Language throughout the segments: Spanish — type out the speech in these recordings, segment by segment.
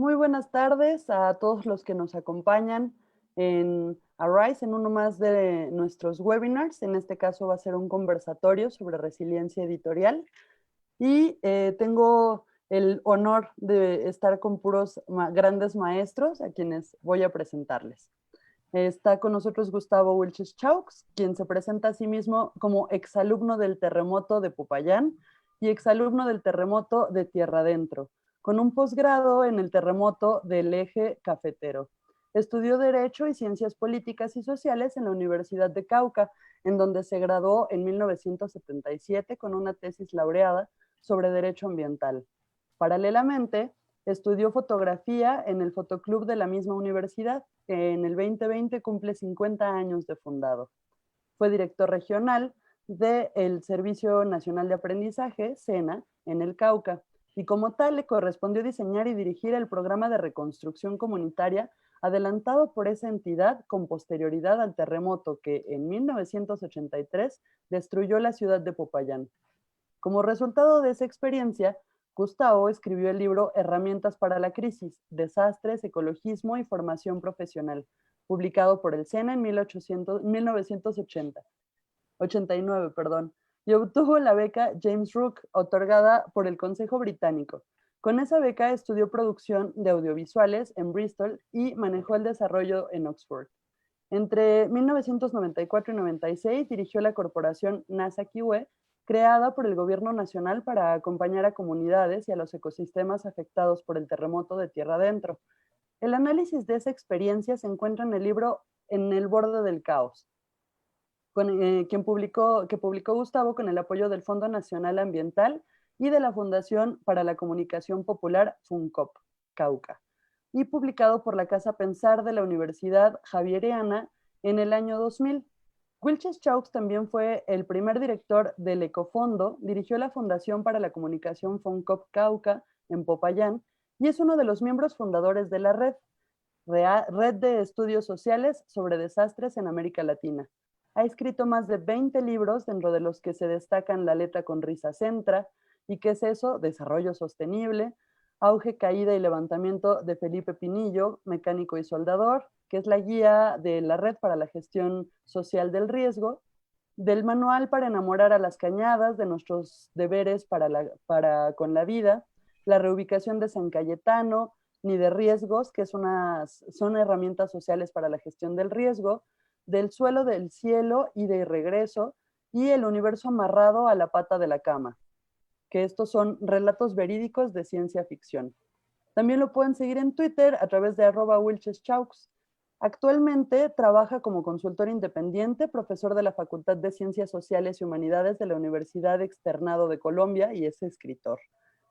Muy buenas tardes a todos los que nos acompañan en Arise, en uno más de nuestros webinars. En este caso va a ser un conversatorio sobre resiliencia editorial. Y tengo el honor de estar con puros grandes maestros a quienes voy a presentarles. Está con nosotros Gustavo Wilches Chaux, quien se presenta a sí mismo como exalumno del terremoto de Popayán y exalumno del terremoto de Tierra Adentro, con un posgrado en el terremoto del eje cafetero. Estudió Derecho y Ciencias Políticas y Sociales en la Universidad de Cauca, en donde se graduó en 1977 con una tesis laureada sobre Derecho Ambiental. Paralelamente, estudió fotografía en el Fotoclub de la misma universidad, que en el 2020 cumple 50 años de fundado. Fue director regional del Servicio Nacional de Aprendizaje, SENA, en el Cauca, y como tal le correspondió diseñar y dirigir el programa de reconstrucción comunitaria adelantado por esa entidad con posterioridad al terremoto que en 1983 destruyó la ciudad de Popayán. Como resultado de esa experiencia, Gustavo escribió el libro Herramientas para la crisis, desastres, ecologismo y formación profesional, publicado por el SENA en 1989, y obtuvo la beca James Rook, otorgada por el Consejo Británico. Con esa beca estudió producción de audiovisuales en Bristol y manejó el desarrollo en Oxford. Entre 1994 y 96 dirigió la corporación NASA Kiwe, creada por el Gobierno Nacional para acompañar a comunidades y a los ecosistemas afectados por el terremoto de Tierra Adentro. El análisis de esa experiencia se encuentra en el libro En el borde del caos, que publicó Gustavo con el apoyo del Fondo Nacional Ambiental y de la Fundación para la Comunicación Popular, FUNCOP, Cauca, y publicado por la Casa Pensar de la Universidad Javeriana en el año 2000. Wilches Chaux también fue el primer director del Ecofondo, dirigió la Fundación para la Comunicación FUNCOP Cauca en Popayán y es uno de los miembros fundadores de la Red de Estudios Sociales sobre Desastres en América Latina. Ha escrito más de 20 libros, dentro de los que se destacan La letra con risa centra, ¿y qué es eso? Desarrollo sostenible, Auge, caída y levantamiento de Felipe Pinillo, mecánico y soldador, que es la guía de la Red para la Gestión Social del Riesgo, del Manual para enamorar a las cañadas, de nuestros deberes con la vida, la reubicación de San Cayetano, ni de riesgos, que son herramientas sociales para la gestión del riesgo, del suelo, del cielo y de regreso, y el universo amarrado a la pata de la cama, que estos son relatos verídicos de ciencia ficción. También lo pueden seguir en Twitter a través de @WilchesChaux. Actualmente trabaja como consultor independiente, profesor de la Facultad de Ciencias Sociales y Humanidades de la Universidad Externado de Colombia y es escritor.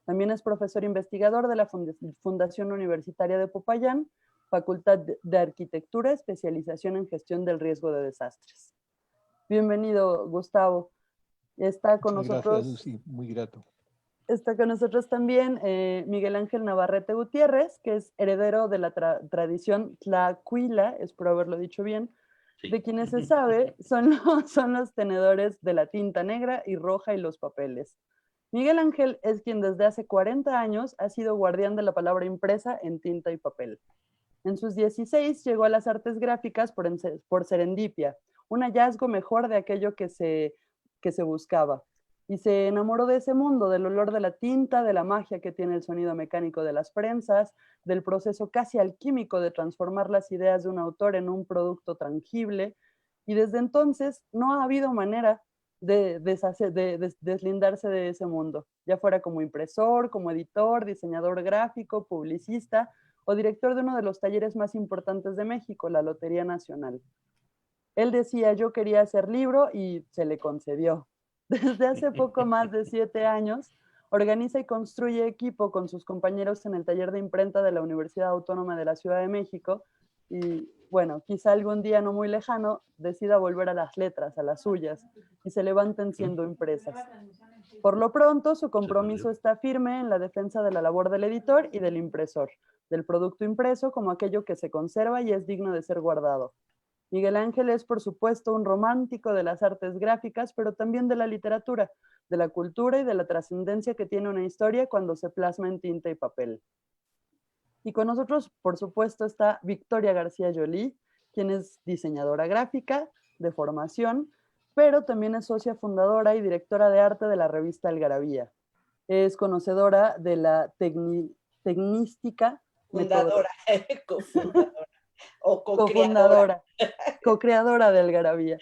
También es profesor investigador de la Fundación Universitaria de Popayán, Facultad de Arquitectura, especialización en gestión del riesgo de desastres. Bienvenido, Gustavo. Está con Muchas gracias, nosotros Lucy. Muy grato. Está con nosotros también Miguel Ángel Navarrete Gutiérrez, que es heredero de la tradición tlacuila, espero haberlo dicho bien, de quienes se sabe son los tenedores de la tinta negra y roja y los papeles. Miguel Ángel es quien desde hace 40 años ha sido guardián de la palabra impresa en tinta y papel. En sus 16 llegó a las artes gráficas por serendipia, un hallazgo mejor de aquello que se buscaba. Y se enamoró de ese mundo, del olor de la tinta, de la magia que tiene el sonido mecánico de las prensas, del proceso casi alquímico de transformar las ideas de un autor en un producto tangible. Y desde entonces no ha habido manera de deslindarse de ese mundo, ya fuera como impresor, como editor, diseñador gráfico, publicista o director de uno de los talleres más importantes de México, la Lotería Nacional. Él decía, yo quería hacer libro y se le concedió. Desde hace poco más de 7 años, organiza y construye equipo con sus compañeros en el taller de imprenta de la Universidad Autónoma de la Ciudad de México y bueno, quizá algún día no muy lejano decida volver a las letras, a las suyas, y se levanten siendo impresas. Por lo pronto, su compromiso está firme en la defensa de la labor del editor y del impresor, del producto impreso como aquello que se conserva y es digno de ser guardado. Miguel Ángel es, por supuesto, un romántico de las artes gráficas, pero también de la literatura, de la cultura y de la trascendencia que tiene una historia cuando se plasma en tinta y papel. Y con nosotros, por supuesto, está Victoria García Joly, quien es diseñadora gráfica de formación, pero también es socia fundadora y directora de arte de la revista Algarabía. Es conocedora de la tecnística Fundadora, metodológica, cofundadora o co-creadora. cofundadora, co-creadora de Algarabía.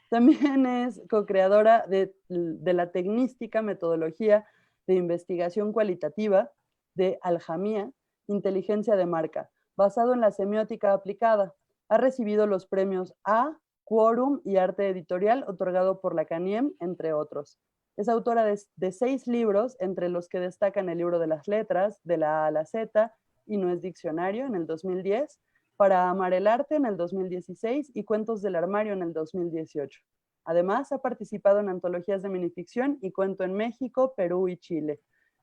También es co-creadora de la tecnística metodología de investigación cualitativa de Aljamía, Inteligencia de Marca, basado en la semiótica aplicada. Ha recibido los premios A, Quorum y Arte Editorial, otorgado por la CANIEM, entre otros. Es autora de 6 libros, entre los que destacan el libro de las letras, de la A a la Z, y No es diccionario, en el 2010, Para amar el arte en el 2016 y Cuentos del armario en el 2018. Además, ha participado en antologías de minificción y cuento en México, Perú y Chile.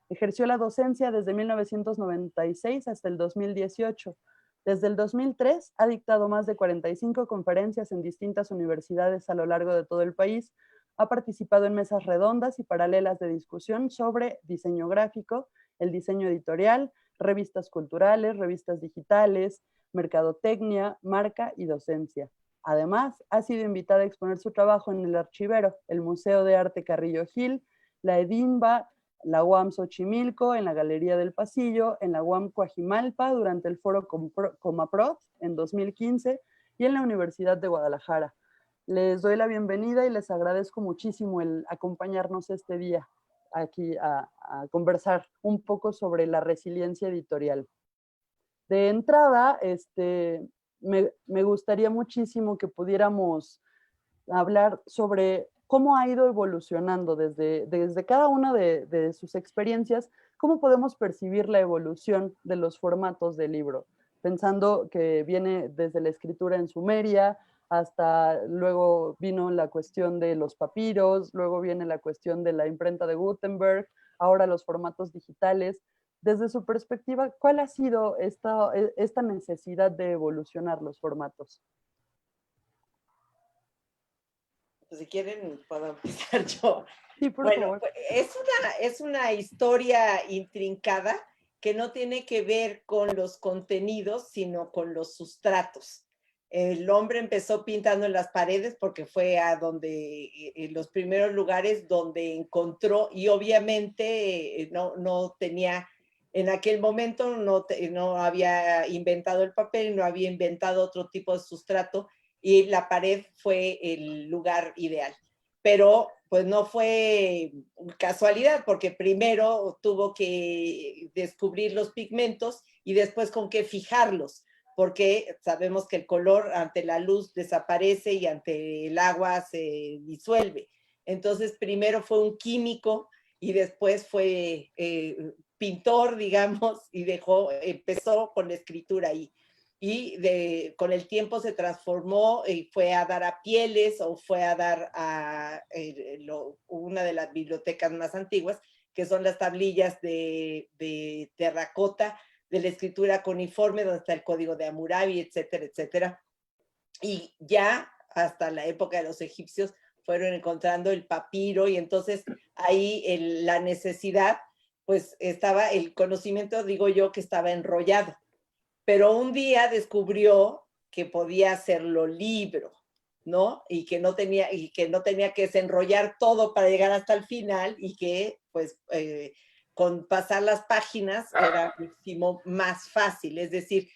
Ejerció la docencia desde 1996 hasta el 2018. Desde el 2003 ha dictado más de 45 conferencias en distintas universidades a lo largo de todo el país. Ha participado en mesas redondas y paralelas de discusión sobre diseño gráfico, el diseño editorial, revistas culturales, revistas digitales, mercadotecnia, marca y docencia. Además, ha sido invitada a exponer su trabajo en el Archivero, el Museo de Arte Carrillo Gil, la Edimba, la UAM Xochimilco, en la Galería del Pasillo, en la UAM Coajimalpa durante el foro Comaprod en 2015 y en la Universidad de Guadalajara. Les doy la bienvenida y les agradezco muchísimo el acompañarnos este día aquí a conversar un poco sobre la resiliencia editorial. De entrada, me gustaría muchísimo que pudiéramos hablar sobre cómo ha ido evolucionando desde cada una de sus experiencias, cómo podemos percibir la evolución de los formatos del libro, pensando que viene desde la escritura en Sumeria, hasta luego vino la cuestión de los papiros, luego viene la cuestión de la imprenta de Gutenberg, ahora los formatos digitales. Desde su perspectiva, ¿cuál ha sido esta necesidad de evolucionar los formatos? Pues si quieren, puedo empezar yo. Sí, por Bueno, favor. pues es una historia intrincada que no tiene que ver con los contenidos, sino con los sustratos. El hombre empezó pintando en las paredes porque fue a donde, en los primeros lugares donde encontró, y obviamente no tenía, en aquel momento no había inventado el papel, no había inventado otro tipo de sustrato, y la pared fue el lugar ideal. Pero pues no fue casualidad, porque primero tuvo que descubrir los pigmentos y después con qué fijarlos, porque sabemos que el color ante la luz desaparece y ante el agua se disuelve. Entonces primero fue un químico y después fue pintor, digamos, y empezó con la escritura ahí. Y con el tiempo se transformó y fue a dar a Pieles o fue a dar a una de las bibliotecas más antiguas, que son las tablillas de terracota, de la escritura cuneiforme, donde está el código de Hammurabi, etcétera, etcétera. Y ya hasta la época de los egipcios fueron encontrando el papiro, y entonces ahí la necesidad, pues estaba el conocimiento, digo yo, que estaba enrollado. Pero un día descubrió que podía hacerlo libro, ¿no? Y que no tenía que desenrollar todo para llegar hasta el final, y que pues con pasar las páginas era muchísimo más fácil. Es decir,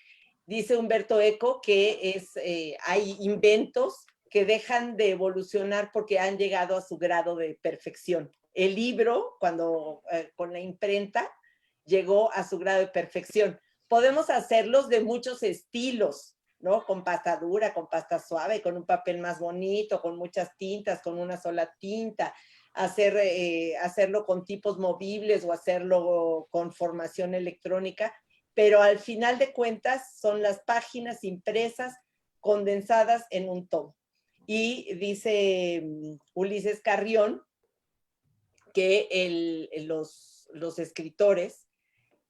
dice Humberto Eco que hay inventos que dejan de evolucionar porque han llegado a su grado de perfección. El libro, cuando con la imprenta, llegó a su grado de perfección. Podemos hacerlos de muchos estilos, ¿no? Con pasta dura, con pasta suave, con un papel más bonito, con muchas tintas, con una sola tinta, hacerlo con tipos movibles o hacerlo con formación electrónica, pero al final de cuentas son las páginas impresas condensadas en un tomo. Y dice Ulises Carrión que los escritores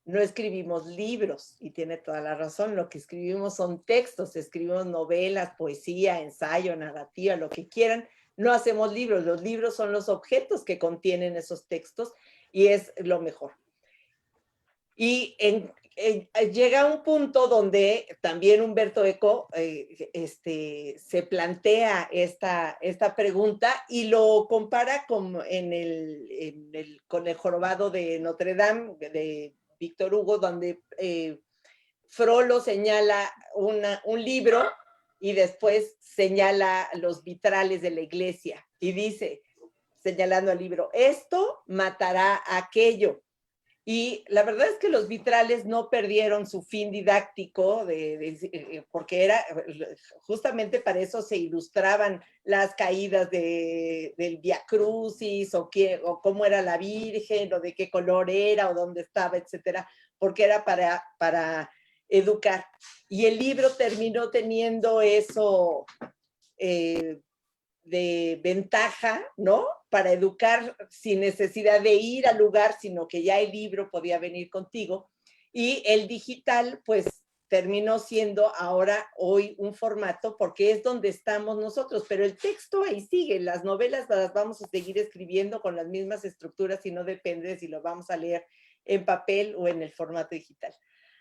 no escribimos libros, y tiene toda la razón. Lo que escribimos son textos, escribimos novelas, poesía, ensayo, narrativa, lo que quieran. No hacemos libros. Los libros son los objetos que contienen esos textos, y es lo mejor. Y llega un punto donde también Humberto Eco se plantea esta pregunta y lo compara con con el jorobado de Notre Dame, de Víctor Hugo, donde Frollo señala un libro y después señala los vitrales de la iglesia y dice, señalando al libro, esto matará a aquello. Y la verdad es que los vitrales no perdieron su fin didáctico, porque era justamente para eso se ilustraban las caídas del Via Crucis, o cómo era la Virgen, o de qué color era, o dónde estaba, etcétera, porque era para educar. Y el libro terminó teniendo eso de ventaja, ¿no? Para educar sin necesidad de ir al lugar, sino que ya el libro podía venir contigo. Y el digital, pues, terminó siendo ahora, hoy, un formato, porque es donde estamos nosotros, pero el texto ahí sigue, las novelas las vamos a seguir escribiendo con las mismas estructuras y no depende de si lo vamos a leer en papel o en el formato digital.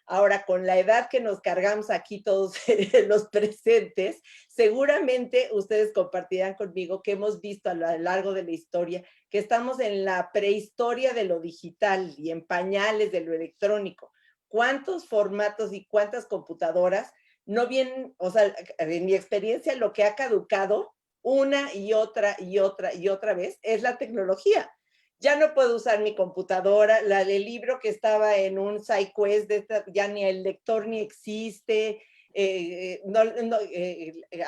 Ahora, con la edad que nos cargamos aquí todos los presentes, seguramente ustedes compartirán conmigo que hemos visto a lo largo de la historia que estamos en la prehistoria de lo digital y en pañales de lo electrónico. ¿Cuántos formatos y cuántas computadoras no vienen? O sea, en mi experiencia, lo que ha caducado una y otra y otra y otra vez es la tecnología. Ya no puedo usar mi computadora, el libro que estaba en un SideQuest, ya ni el lector ni existe,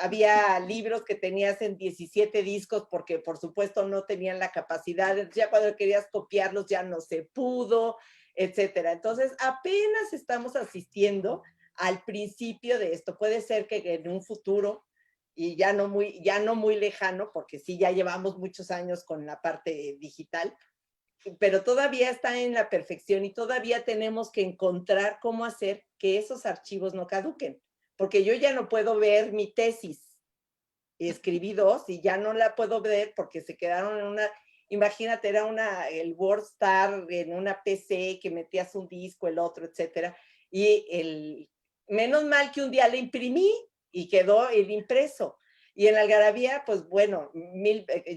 había libros que tenías en 17 discos porque por supuesto no tenían la capacidad, ya cuando querías copiarlos ya no se pudo, etcétera. Entonces apenas estamos asistiendo al principio de esto. Puede ser que en un futuro, y ya no muy lejano, porque sí, ya llevamos muchos años con la parte digital, pero todavía está en la perfección y todavía tenemos que encontrar cómo hacer que esos archivos no caduquen, porque yo ya no puedo ver mi tesis, escribí 2 y ya no la puedo ver porque se quedaron en una, imagínate, era el WordStar en una PC que metías un disco, el otro, etcétera, y menos mal que un día le imprimí y quedó el impreso. Y en Algarabía, pues bueno,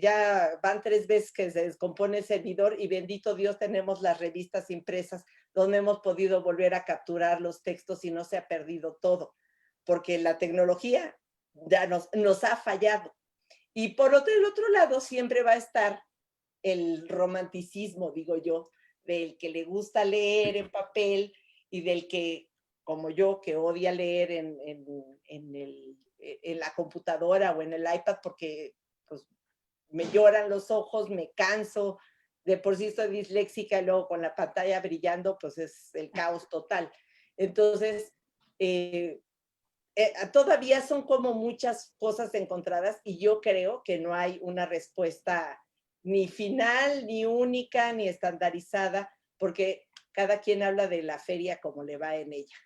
ya van 3 veces que se descompone el servidor y bendito Dios tenemos las revistas impresas donde hemos podido volver a capturar los textos y no se ha perdido todo, porque la tecnología ya nos ha fallado. Y por el otro lado siempre va a estar el romanticismo, digo yo, del que le gusta leer en papel y del que, como yo, que odia leer en la computadora o en el iPad porque pues, me lloran los ojos, me canso, de por sí estoy disléxica y luego con la pantalla brillando, pues es el caos total. Entonces, todavía son como muchas cosas encontradas y yo creo que no hay una respuesta ni final, ni única, ni estandarizada, porque cada quien habla de la feria como le va en ella.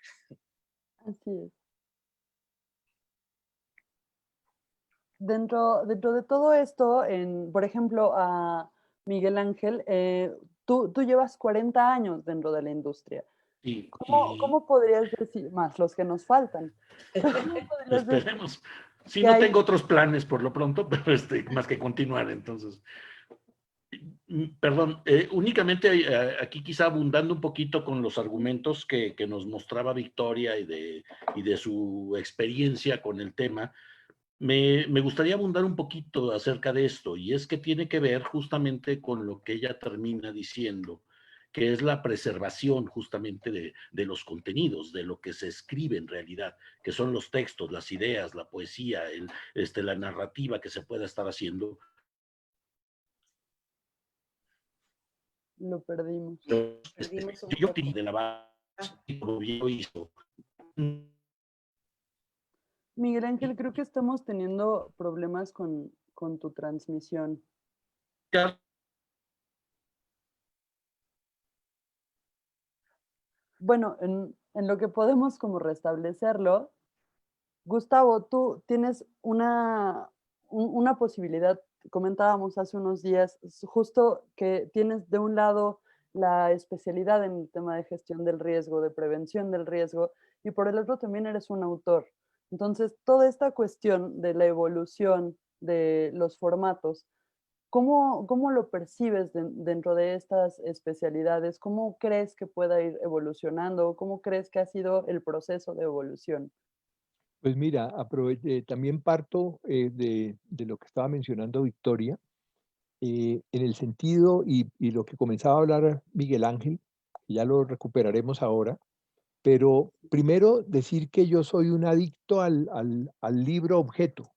Así es. Dentro de todo esto, por ejemplo, a Miguel Ángel, tú llevas 40 años dentro de la industria. ¿Cómo podrías decir, más los que nos faltan? ¿Cómo podrías decir esperemos. Sí, que no hay... tengo otros planes por lo pronto, pero más que continuar, entonces. Perdón, únicamente aquí quizá abundando un poquito con los argumentos que nos mostraba Victoria y de su experiencia con el tema, me gustaría abundar un poquito acerca de esto, y es que tiene que ver justamente con lo que ella termina diciendo, que es la preservación justamente de los contenidos, de lo que se escribe en realidad, que son los textos, las ideas, la poesía, la narrativa que se pueda estar haciendo. Lo perdimos. Perdimos un Yo poco. de la base, como yo hizo. Miguel Ángel, creo que estamos teniendo problemas con tu transmisión. Bueno, en lo que podemos como restablecerlo, Gustavo, tú tienes una posibilidad, comentábamos hace unos días, justo que tienes de un lado la especialidad en el tema de gestión del riesgo, de prevención del riesgo, y por el otro también eres un autor. Entonces, toda esta cuestión de la evolución de los formatos, ¿cómo lo percibes dentro de estas especialidades? ¿Cómo crees que pueda ir evolucionando? ¿Cómo crees que ha sido el proceso de evolución? Pues mira, también parto de lo que estaba mencionando Victoria, en el sentido y lo que comenzaba a hablar Miguel Ángel, que ya lo recuperaremos ahora, pero primero decir que yo soy un adicto al libro objeto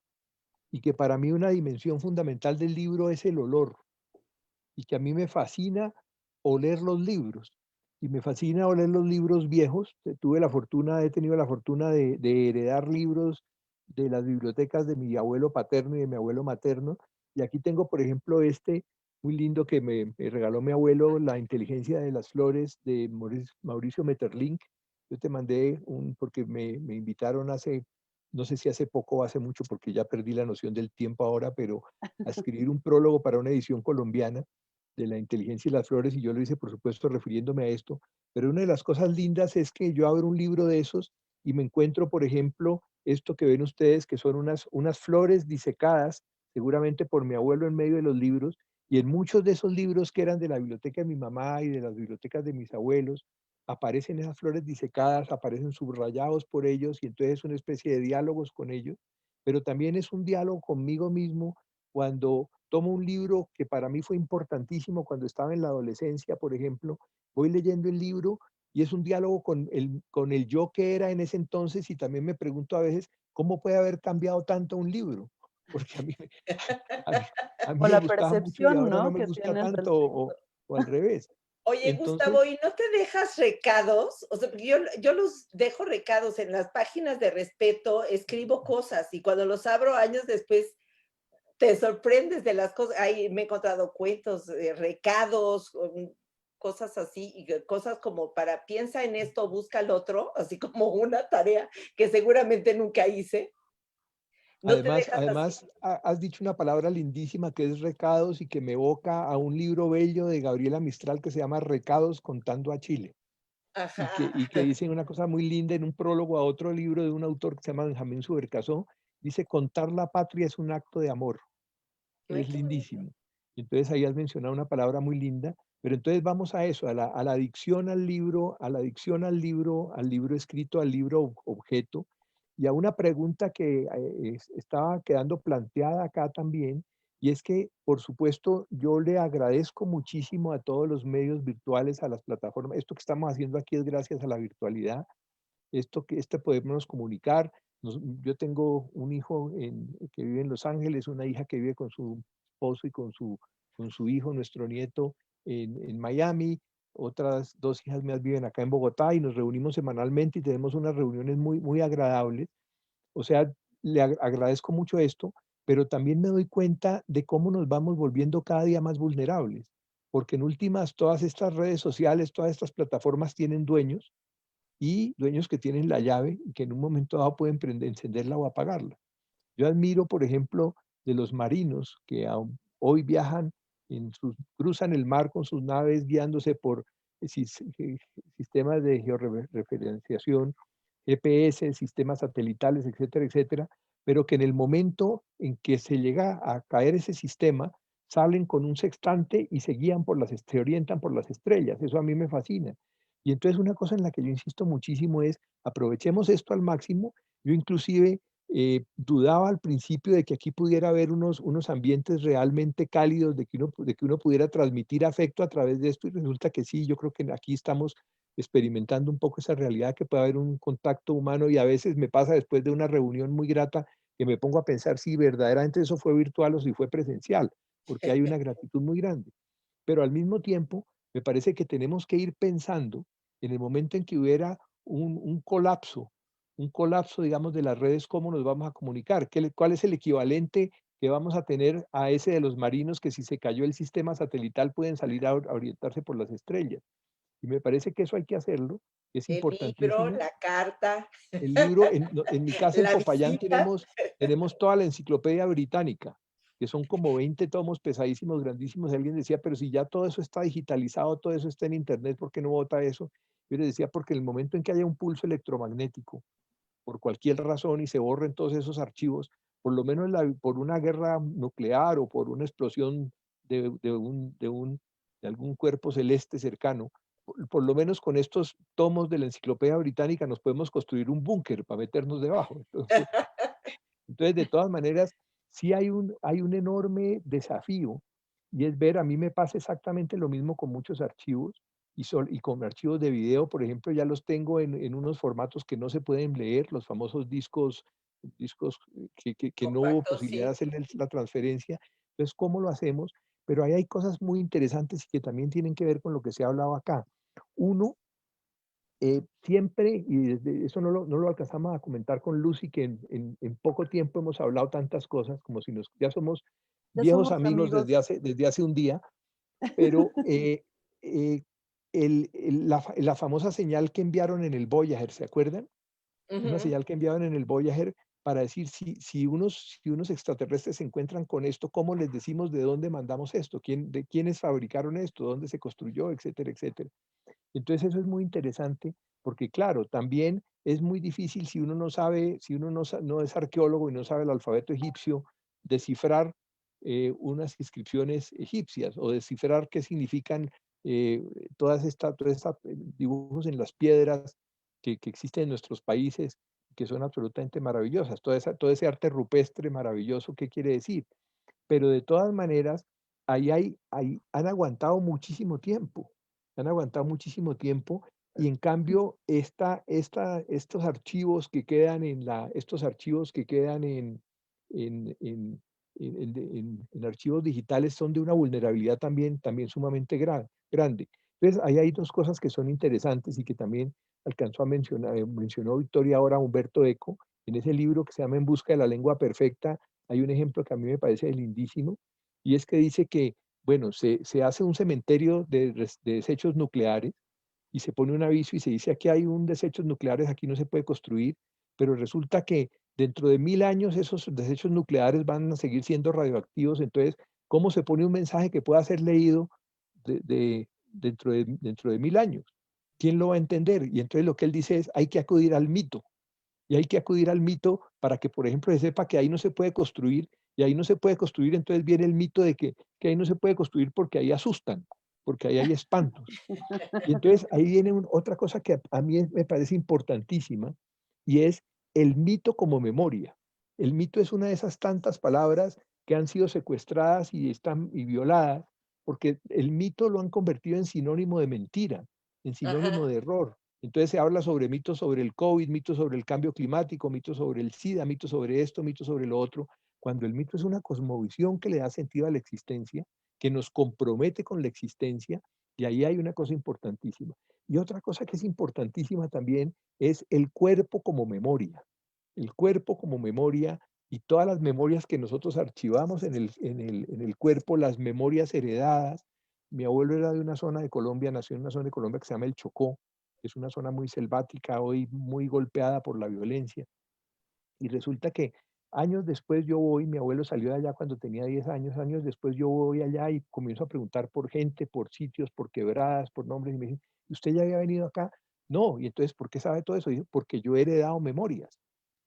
y que para mí una dimensión fundamental del libro es el olor y que a mí me fascina oler los libros y me fascina oler los libros viejos. He tenido la fortuna de heredar libros de las bibliotecas de mi abuelo paterno y de mi abuelo materno. Y aquí tengo, por ejemplo, este muy lindo que me regaló mi abuelo, La inteligencia de las flores, de Mauricio Maeterlinck. Yo te mandé porque me invitaron no sé si hace poco o hace mucho, porque ya perdí la noción del tiempo ahora, pero a escribir un prólogo para una edición colombiana de La inteligencia y las flores, y yo lo hice, por supuesto, refiriéndome a esto. Pero una de las cosas lindas es que yo abro un libro de esos y me encuentro, por ejemplo, esto que ven ustedes, que son unas flores disecadas, seguramente por mi abuelo en medio de los libros, y en muchos de esos libros que eran de la biblioteca de mi mamá y de las bibliotecas de mis abuelos, aparecen esas flores disecadas, aparecen subrayados por ellos, y entonces es una especie de diálogos con ellos, pero también es un diálogo conmigo mismo cuando tomo un libro que para mí fue importantísimo cuando estaba en la adolescencia, por ejemplo, voy leyendo el libro y es un diálogo con el yo que era en ese entonces, y también me pregunto a veces cómo puede haber cambiado tanto un libro, porque a mí, a mí O me la gustaba mucho y percepción, ahora no ¿no? me Que gusta tienen tanto o al revés. Oye, Entonces, Gustavo, ¿y no te dejas recados? O sea, porque yo los dejo recados en las páginas de respeto, escribo cosas y cuando los abro años después te sorprendes de las cosas. Ahí me he encontrado cuentos, recados, cosas así, y cosas como para piensa en esto, busca el otro, así como una tarea que seguramente nunca hice. No te además, dejas así. además has dicho una palabra lindísima que es recados y que me evoca a un libro bello de Gabriela Mistral que se llama Recados contando a Chile. y que, Ajá. y que dicen una cosa muy linda en un prólogo a otro libro de un autor que se llama Benjamín Subercasó, dice, contar la patria es un acto de amor. Ay, Es qué bonito. lindísimo. Y entonces ahí has mencionado una palabra muy linda, pero entonces vamos a eso, a la adicción al libro, a la adicción al libro escrito, al libro objeto, y a una pregunta que estaba quedando planteada acá también, y es que, por supuesto, yo le agradezco muchísimo a todos los medios virtuales, a las plataformas. Esto que estamos haciendo aquí es gracias a la virtualidad, esto podemos comunicar. Yo tengo un hijo que vive en Los Ángeles, una hija que vive con su esposo y con su hijo, nuestro nieto, en Miami. Otras dos hijas mías viven acá en Bogotá y nos reunimos semanalmente y tenemos unas reuniones muy, muy agradables. O sea, agradezco mucho esto, pero también me doy cuenta de cómo nos vamos volviendo cada día más vulnerables, porque en últimas todas estas redes sociales, todas estas plataformas tienen dueños y dueños que tienen la llave y que en un momento dado pueden encenderla o apagarla. Yo admiro, por ejemplo, de los marinos que hoy viajan, cruzan el mar con sus naves guiándose por sistemas de georreferenciación, GPS, sistemas satelitales, etcétera, etcétera, pero que en el momento en que se llega a caer ese sistema, salen con un sextante y se orientan por las estrellas. Eso a mí me fascina. Y entonces una cosa en la que yo insisto muchísimo es, aprovechemos esto al máximo. Yo inclusive dudaba al principio de que aquí pudiera haber unos ambientes realmente cálidos, de que uno pudiera transmitir afecto a través de esto, y resulta que sí. Yo creo que aquí estamos experimentando un poco esa realidad, que puede haber un contacto humano, y a veces me pasa después de una reunión muy grata que me pongo a pensar si verdaderamente eso fue virtual o si fue presencial, porque hay una gratitud muy grande. Pero al mismo tiempo, me parece que tenemos que ir pensando en el momento en que hubiera un colapso, digamos, de las redes, cómo nos vamos a comunicar, cuál es el equivalente que vamos a tener a ese de los marinos que si se cayó el sistema satelital pueden salir a orientarse por las estrellas. Y me parece que eso hay que hacerlo, es El libro, importantísimo. la carta, El libro, en mi casa en la Popayán visita. tenemos toda la enciclopedia británica. que son como 20 tomos pesadísimos, grandísimos. Y alguien decía, pero si ya todo eso está digitalizado, todo eso está en internet, ¿por qué no bota eso? Yo les decía, porque el momento en que haya un pulso electromagnético, por cualquier razón, y se borren todos esos archivos, por lo menos por una guerra nuclear o por una explosión de algún cuerpo celeste cercano, por lo menos con estos tomos de la Enciclopedia Británica nos podemos construir un búnker para meternos debajo. Entonces, de todas maneras, sí hay un enorme desafío, y es ver, a mí me pasa exactamente lo mismo con muchos archivos, y con archivos de video, por ejemplo, ya los tengo en unos formatos que no se pueden leer, los famosos discos que no hubo Compacto, posibilidad de sí. hacer la transferencia. Entonces, ¿cómo lo hacemos? Pero ahí hay cosas muy interesantes y que también tienen que ver con lo que se ha hablado acá. Uno, siempre, y eso no lo alcanzamos a comentar con Lucy, que en poco tiempo hemos hablado tantas cosas, como si ya somos Ya viejos somos amigos amigos. desde hace un día, pero eh, la famosa señal que enviaron en el Voyager, ¿se acuerdan? Una Ujú. señal que enviaron en el Voyager para decir si unos extraterrestres se encuentran con esto, ¿cómo les decimos de dónde mandamos esto? De quiénes fabricaron esto? ¿Dónde se construyó? Etcétera, etcétera. Entonces eso es muy interesante porque, claro, también es muy difícil si uno no sabe, si uno no es arqueólogo y no sabe el alfabeto egipcio, descifrar unas inscripciones egipcias o descifrar qué significan todos estos dibujos en las piedras que existen en nuestros países, que son absolutamente maravillosas. Todo ese arte rupestre maravilloso, ¿qué quiere decir? Pero de todas maneras, han aguantado muchísimo tiempo, han aguantado muchísimo tiempo, y en cambio estos archivos que quedan estos archivos que quedan en, en, en archivos digitales son de una vulnerabilidad también sumamente grande. Entonces, ahí hay dos cosas que son interesantes y que también alcanzó a mencionar, mencionó Victoria ahora, Humberto Eco, en ese libro que se llama En busca de la lengua perfecta. Hay un ejemplo que a mí me parece lindísimo, y es que dice que, bueno, se hace un cementerio de desechos nucleares y se pone un aviso y se dice: aquí hay un desechos nucleares, aquí no se puede construir, pero resulta que dentro de 1000 años esos desechos nucleares van a seguir siendo radioactivos. Entonces, ¿cómo se pone un mensaje que pueda ser leído dentro de 1000 años? ¿Quién lo va a entender? Y entonces lo que él dice es: hay que acudir al mito. Y hay que acudir al mito para que, por ejemplo, se sepa que ahí no se puede construir, y ahí no se puede construir. Entonces viene el mito de que ahí no se puede construir porque ahí asustan, porque ahí hay espantos. Y entonces ahí viene otra cosa que a mí me parece importantísima, y es el mito como memoria. El mito es una de esas tantas palabras que han sido secuestradas y violadas, porque el mito lo han convertido en sinónimo de mentira, en sinónimo Ajá. de error. Entonces se habla sobre mitos sobre el COVID, mitos sobre el cambio climático, mitos sobre el SIDA, mitos sobre esto, mitos sobre lo otro, cuando el mito es una cosmovisión que le da sentido a la existencia, que nos compromete con la existencia. Y ahí hay una cosa importantísima. Y otra cosa que es importantísima también es el cuerpo como memoria. El cuerpo como memoria, y todas las memorias que nosotros archivamos en el cuerpo, las memorias heredadas. Mi abuelo era de una zona de Colombia, nació en una zona de Colombia que se llama el Chocó, que es una zona muy selvática, hoy muy golpeada por la violencia. Y resulta que años después yo voy, mi abuelo salió de allá cuando tenía 10 años, años después yo voy allá y comienzo a preguntar por gente, por sitios, por quebradas, por nombres, y me dicen: ¿usted ya había venido acá? No. Y entonces, ¿por qué sabe todo eso? Dice: porque yo he heredado memorias.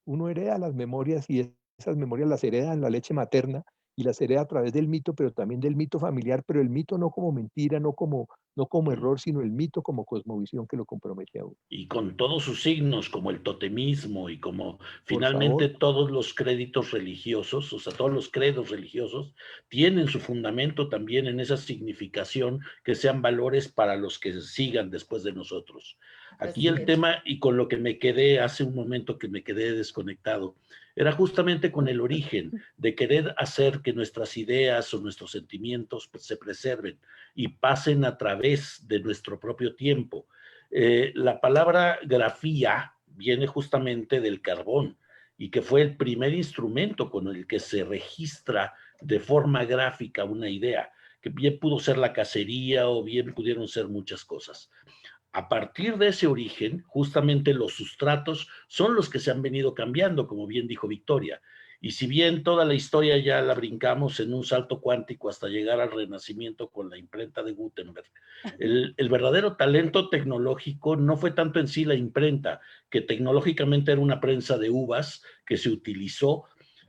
Uno hereda las memorias, y esas memorias las hereda en la leche materna, y las hereda a través del mito, pero también del mito familiar, pero el mito no como mentira, no como error, sino el mito como cosmovisión que lo compromete a uno. Y con todos sus signos, como el totemismo y como Por finalmente favor. todos los créditos religiosos, o sea, todos los credos religiosos, tienen su fundamento también en esa significación, que sean valores para los que sigan después de nosotros. Aquí Así el es. tema, y con lo que me quedé hace un momento que me quedé desconectado, era justamente con el origen de querer hacer que nuestras ideas o nuestros sentimientos pues, se preserven y pasen a través de nuestro propio tiempo. La palabra grafía viene justamente del carbón, y que fue el primer instrumento con el que se registra de forma gráfica una idea, que bien pudo ser la cacería o bien pudieron ser muchas cosas. A partir de ese origen, justamente los sustratos son los que se han venido cambiando, como bien dijo Victoria, Y si bien toda la historia ya la brincamos en un salto cuántico hasta llegar al Renacimiento con la imprenta de Gutenberg, el verdadero talento tecnológico no fue tanto en sí la imprenta, que tecnológicamente era una prensa de uvas que se utilizó,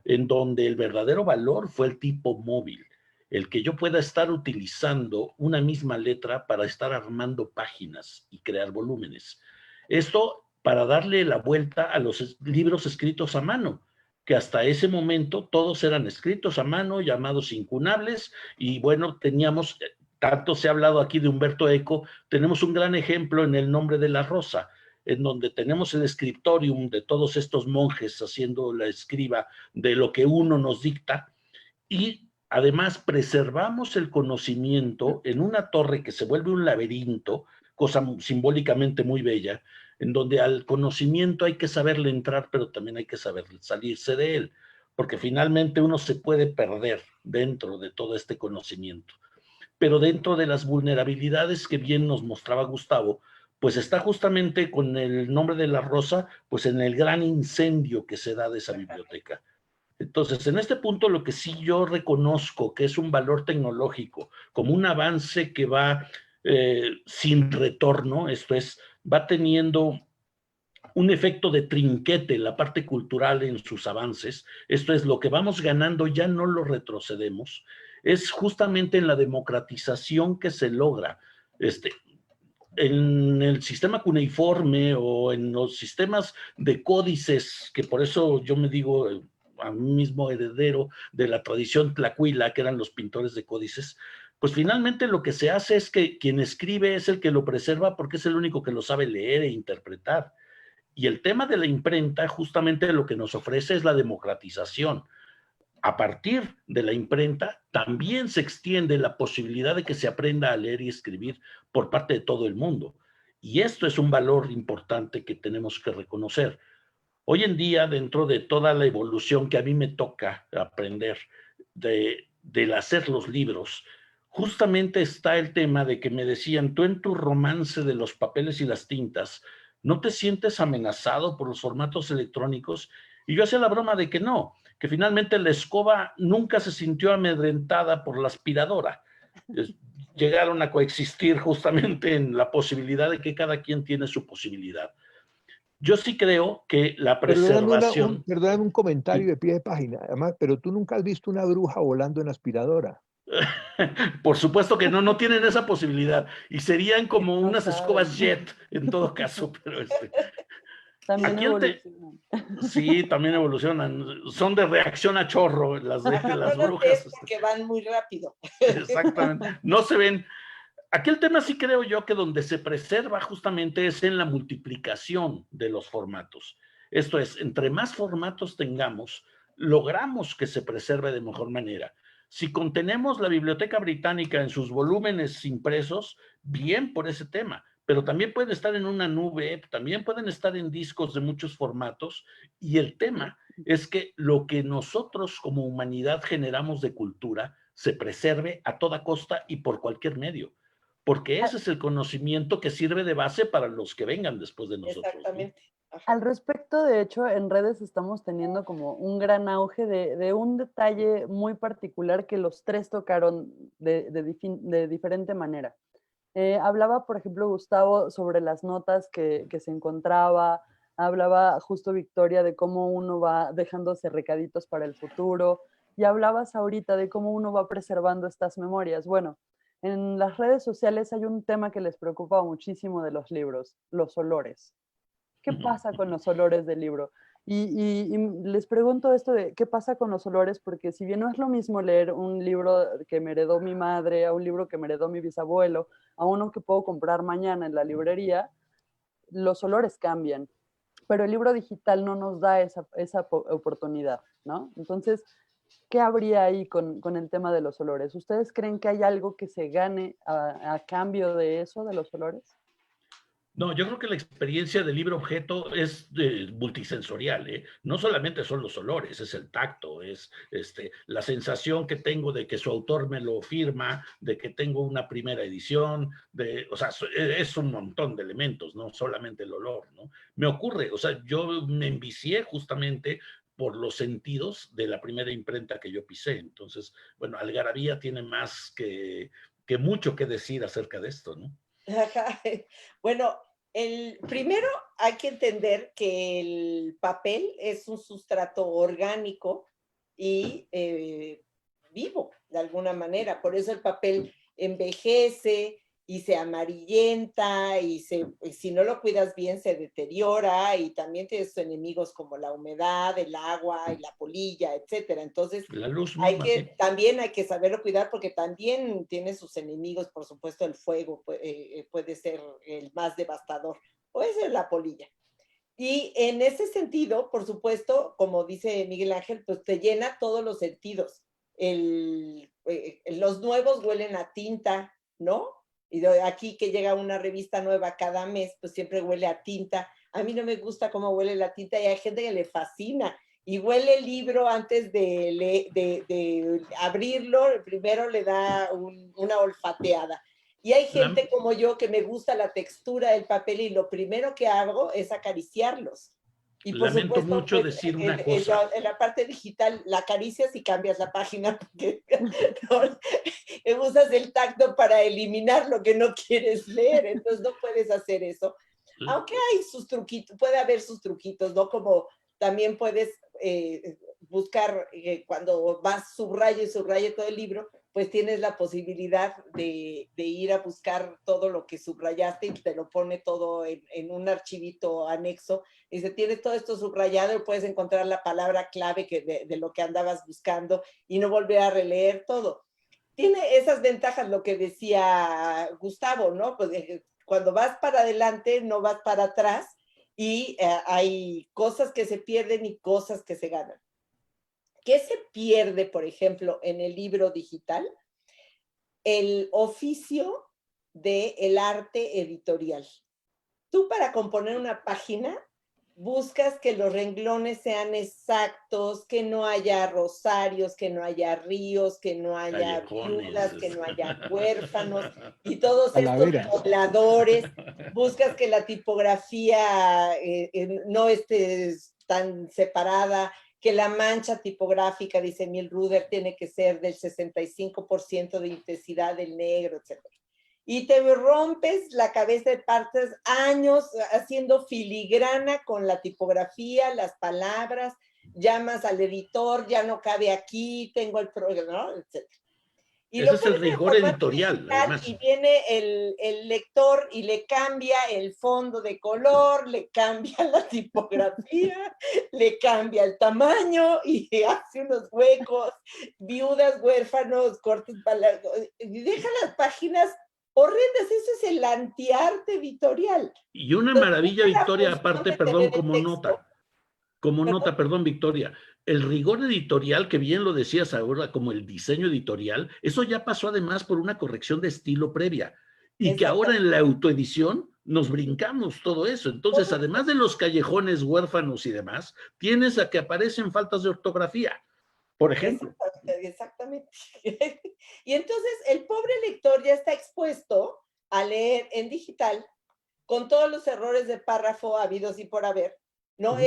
en donde el verdadero valor fue el tipo móvil, el que yo pueda estar utilizando una misma letra para estar armando páginas y crear volúmenes. Esto para darle la vuelta a los libros escritos a mano, que hasta ese momento todos eran escritos a mano, llamados incunables, y bueno, teníamos, tanto se ha hablado aquí de Humberto Eco, tenemos un gran ejemplo en El nombre de la rosa, en donde tenemos el scriptorium de todos estos monjes haciendo la escriba de lo que uno nos dicta, y además preservamos el conocimiento en una torre que se vuelve un laberinto, cosa simbólicamente muy bella, en donde al conocimiento hay que saberle entrar, pero también hay que saber salirse de él, porque finalmente uno se puede perder dentro de todo este conocimiento. Pero dentro de las vulnerabilidades que bien nos mostraba Gustavo, pues está justamente con El nombre de la rosa, pues en el gran incendio que se da de esa biblioteca. Entonces, en este punto lo que sí yo reconozco que es un valor tecnológico, como un avance que va sin retorno, esto es, va teniendo un efecto de trinquete en la parte cultural en sus avances, esto es, lo que vamos ganando ya no lo retrocedemos, es justamente en la democratización que se logra. En el sistema cuneiforme o en los sistemas de códices, que por eso yo me digo a mí mismo heredero de la tradición tlacuila, que eran los pintores de códices, pues finalmente lo que se hace es que quien escribe es el que lo preserva porque es el único que lo sabe leer e interpretar. Y el tema de la imprenta justamente lo que nos ofrece es la democratización. A partir de la imprenta también se extiende la posibilidad de que se aprenda a leer y escribir por parte de todo el mundo. Y esto es un valor importante que tenemos que reconocer. Hoy en día, dentro de toda la evolución que a mí me toca aprender del hacer los libros, justamente está el tema de que me decían, tú en tu romance de los papeles y las tintas, ¿no te sientes amenazado por los formatos electrónicos? Y yo hacía la broma de que no, que finalmente la escoba nunca se sintió amedrentada por la aspiradora. Llegaron a coexistir justamente en la posibilidad de que cada quien tiene su posibilidad. Yo sí creo que la preservación... Perdóname un comentario de pie de página, además, pero tú nunca has visto una bruja volando en aspiradora. Por supuesto que no, no tienen esa posibilidad. Y serían como unas escobas jet, en todo caso. Pero también evolucionan. Sí, también evolucionan. Son de reacción a chorro las brujas. Porque van muy rápido. Exactamente. No se ven. Aquí el tema sí creo yo que donde se preserva justamente es en la multiplicación de los formatos. Esto es, entre más formatos tengamos, logramos que se preserve de mejor manera. Si contenemos la Biblioteca Británica en sus volúmenes impresos, bien por ese tema, pero también pueden estar en una nube, también pueden estar en discos de muchos formatos, y el tema es que lo que nosotros como humanidad generamos de cultura se preserve a toda costa y por cualquier medio, porque ese es el conocimiento que sirve de base para los que vengan después de nosotros. Exactamente. Al respecto, de hecho, en redes estamos teniendo como un gran auge de un detalle muy particular que los tres tocaron de diferente manera. Hablaba, por ejemplo, Gustavo sobre las notas que se encontraba, hablaba justo Victoria de cómo uno va dejándose recaditos para el futuro, y hablabas ahorita de cómo uno va preservando estas memorias. Bueno, en las redes sociales hay un tema que les preocupa muchísimo de los libros, los olores. ¿Qué pasa con los olores del libro? Y les pregunto esto de qué pasa con los olores, porque si bien no es lo mismo leer un libro que me heredó mi madre, a un libro que me heredó mi bisabuelo, a uno que puedo comprar mañana en la librería, los olores cambian. Pero el libro digital no nos da esa oportunidad, ¿no? Entonces, ¿qué habría ahí con el tema de los olores? ¿Ustedes creen que hay algo que se gane a cambio de eso, de los olores? No, yo creo que la experiencia del libro objeto es multisensorial, ¿eh? No solamente son los olores, es el tacto, es la sensación que tengo de que su autor me lo firma, de que tengo una primera edición, o sea, es un montón de elementos, no solamente el olor, ¿no? Me ocurre, o sea, yo me envicié justamente por los sentidos de la primera imprenta que yo pisé. Entonces, bueno, Algarabía tiene más que mucho que decir acerca de esto, ¿no? Bueno, primero hay que entender que el papel es un sustrato orgánico y vivo, de alguna manera. Por eso el papel envejece y se amarillenta y si no lo cuidas bien se deteriora, y también tienes enemigos como la humedad, el agua y la polilla, etcétera. Entonces, la luz misma, sí. también hay que saberlo cuidar, porque también tiene sus enemigos. Por supuesto, el fuego puede ser el más devastador, puede ser la polilla. Y en ese sentido, por supuesto, como dice Miguel Ángel, pues te llena todos los sentidos. Los nuevos huelen a tinta, ¿no? Y aquí que llega una revista nueva cada mes, pues siempre huele a tinta. A mí no me gusta cómo huele la tinta, y hay gente que le fascina. Y huele el libro antes de abrirlo, primero le da una olfateada. Y hay gente como yo que me gusta la textura del papel, y lo primero que hago es acariciarlos. Y por Lamento supuesto, mucho pues, decir una cosa. en la parte digital la acaricias y cambias la página, porque no, usas el tacto para eliminar lo que no quieres leer, entonces no puedes hacer eso. Aunque hay sus truquitos, puede haber sus truquitos, ¿no? Como también puedes buscar, cuando vas subrayo y subrayo todo el libro, pues tienes la posibilidad de ir a buscar todo lo que subrayaste, y te lo pone todo en un archivito anexo. Dice, tienes todo esto subrayado, y puedes encontrar la palabra clave de lo que andabas buscando, y no volver a releer todo. Tiene esas ventajas, lo que decía Gustavo, ¿no? Pues cuando vas para adelante, no vas para atrás, y hay cosas que se pierden y cosas que se ganan. ¿Qué se pierde, por ejemplo, en el libro digital? El oficio del arte editorial. Tú, para componer una página, buscas que los renglones sean exactos, que no haya rosarios, que no haya ríos, que no haya viudas, que no haya huérfanos, y todos estos pobladores. Buscas que la tipografía no esté tan separada, que la mancha tipográfica, dice Emil Ruder, tiene que ser del 65% de intensidad del negro, etc. Y te rompes la cabeza de partes años haciendo filigrana con la tipografía, las palabras, llamas al editor, ya no cabe aquí, tengo el programa, ¿no? Etc. Y ese es el rigor editorial, además. Y viene el lector y le cambia el fondo de color, le cambia la tipografía, le cambia el tamaño y hace unos huecos, viudas, huérfanos, cortes, y deja las páginas horrendas. Eso es el antiarte editorial. Y una maravilla, Victoria, aparte, perdón, como nota, perdón, Victoria, el rigor editorial, que bien lo decías ahora, como el diseño editorial, eso ya pasó además por una corrección de estilo previa, y que ahora en la autoedición nos brincamos todo eso. Entonces, además de los callejones huérfanos y demás, tienes a que aparecen faltas de ortografía, por ejemplo. Exactamente. Y entonces el pobre lector ya está expuesto a leer en digital con todos los errores de párrafo habidos y por haber, ¿no?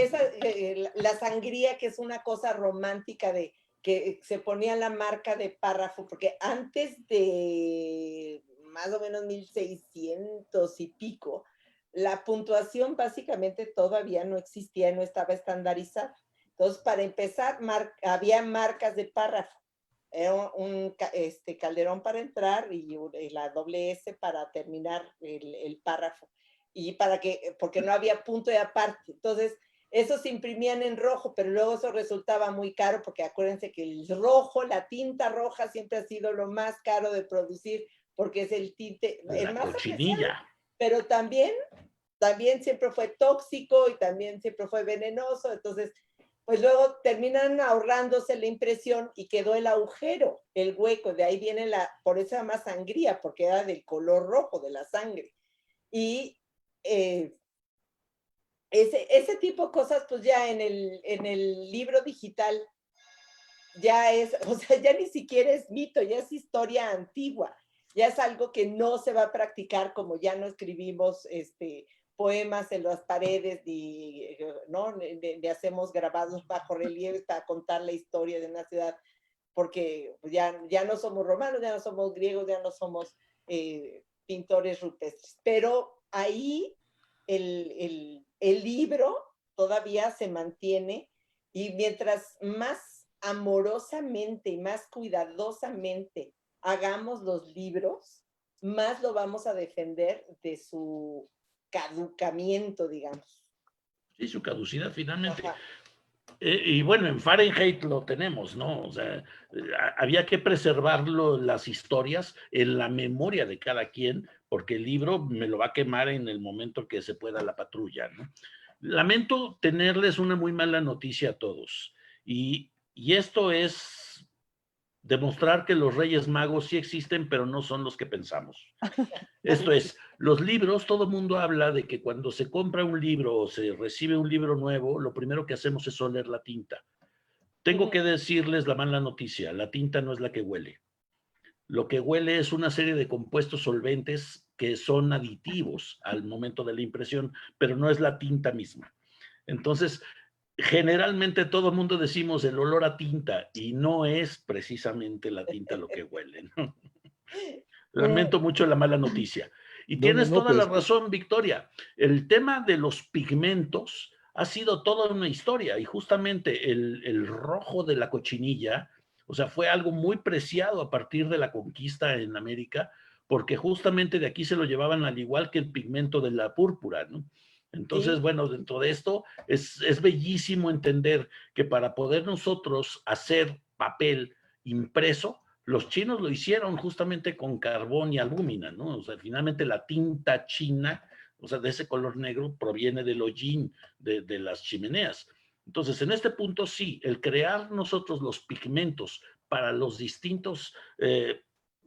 La sangría, que es una cosa romántica, de que se ponía la marca de párrafo, porque antes de más o menos 1600 y pico, la puntuación básicamente todavía no existía, no estaba estandarizada. Entonces, para empezar, había marcas de párrafo. Era un calderón para entrar y la doble S para terminar el párrafo. Y porque no había punto y aparte. Entonces, esos se imprimían en rojo, pero luego eso resultaba muy caro, porque acuérdense que el rojo, la tinta roja, siempre ha sido lo más caro de producir, porque es el tinte, el más apreciado, pero también siempre fue tóxico y también siempre fue venenoso. Entonces, pues luego terminan ahorrándose la impresión y quedó el agujero, el hueco. De ahí viene por eso se llama sangría, porque era del color rojo de la sangre. Y ese tipo de cosas, pues ya en el libro digital ya es, o sea, ya ni siquiera es mito, ya es historia antigua, ya es algo que no se va a practicar, como ya no escribimos poemas en las paredes, ¿no? Ni hacemos grabados bajo relieves para contar la historia de una ciudad, porque ya no somos romanos, ya no somos griegos, ya no somos pintores rupestres. Pero ahí el libro todavía se mantiene, y mientras más amorosamente y más cuidadosamente hagamos los libros, más lo vamos a defender de su caducamiento, digamos. Sí, su caducidad finalmente. Ajá. Y bueno, en Fahrenheit lo tenemos, ¿no? O sea, había que preservarlo, las historias, en la memoria de cada quien, porque el libro me lo va a quemar en el momento que se pueda la patrulla, ¿no? Lamento tenerles una muy mala noticia a todos. Y esto es demostrar que los Reyes Magos sí existen, pero no son los que pensamos. Esto es, los libros, todo el mundo habla de que cuando se compra un libro o se recibe un libro nuevo, lo primero que hacemos es oler la tinta. Tengo que decirles la mala noticia, la tinta no es la que huele. Lo que huele es una serie de compuestos solventes que son aditivos al momento de la impresión, pero no es la tinta misma. Entonces, generalmente todo el mundo decimos el olor a tinta y no es precisamente la tinta lo que huele, ¿no? Lamento mucho la mala noticia. Y tienes toda la razón, Victoria. El tema de los pigmentos ha sido toda una historia, y justamente el rojo de la cochinilla, o sea, fue algo muy preciado a partir de la conquista en América, porque justamente de aquí se lo llevaban al igual que el pigmento de la púrpura, ¿no? Entonces, bueno, dentro de esto es bellísimo entender que para poder nosotros hacer papel impreso, los chinos lo hicieron justamente con carbón y alúmina, ¿no? O sea, finalmente la tinta china, o sea, de ese color negro, proviene del hollín de las chimeneas. Entonces, en este punto sí, el crear nosotros los pigmentos para los distintos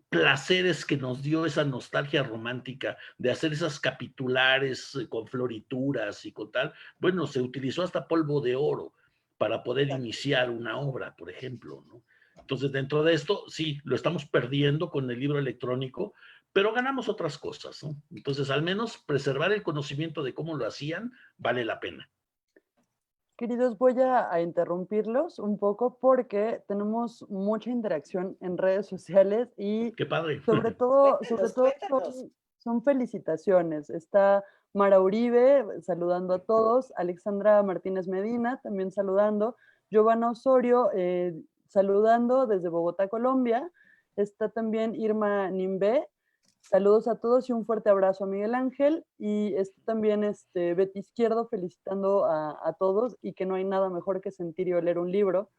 placeres que nos dio esa nostalgia romántica de hacer esas capitulares con florituras y con tal, bueno, se utilizó hasta polvo de oro para poder iniciar una obra, por ejemplo, ¿no? Entonces, dentro de esto, sí, lo estamos perdiendo con el libro electrónico, pero ganamos otras cosas, ¿no? Entonces, al menos preservar el conocimiento de cómo lo hacían vale la pena. Queridos, voy a interrumpirlos un poco porque tenemos mucha interacción en redes sociales y Qué padre. sobre todo son felicitaciones. Está Mara Uribe saludando a todos, Alexandra Martínez Medina también saludando, Giovanna Osorio saludando desde Bogotá, Colombia. Está también Irma Nimbe. Saludos a todos y un fuerte abrazo a Miguel Ángel. Y está también Betty Izquierdo felicitando a todos, y que no hay nada mejor que sentir y oler un libro.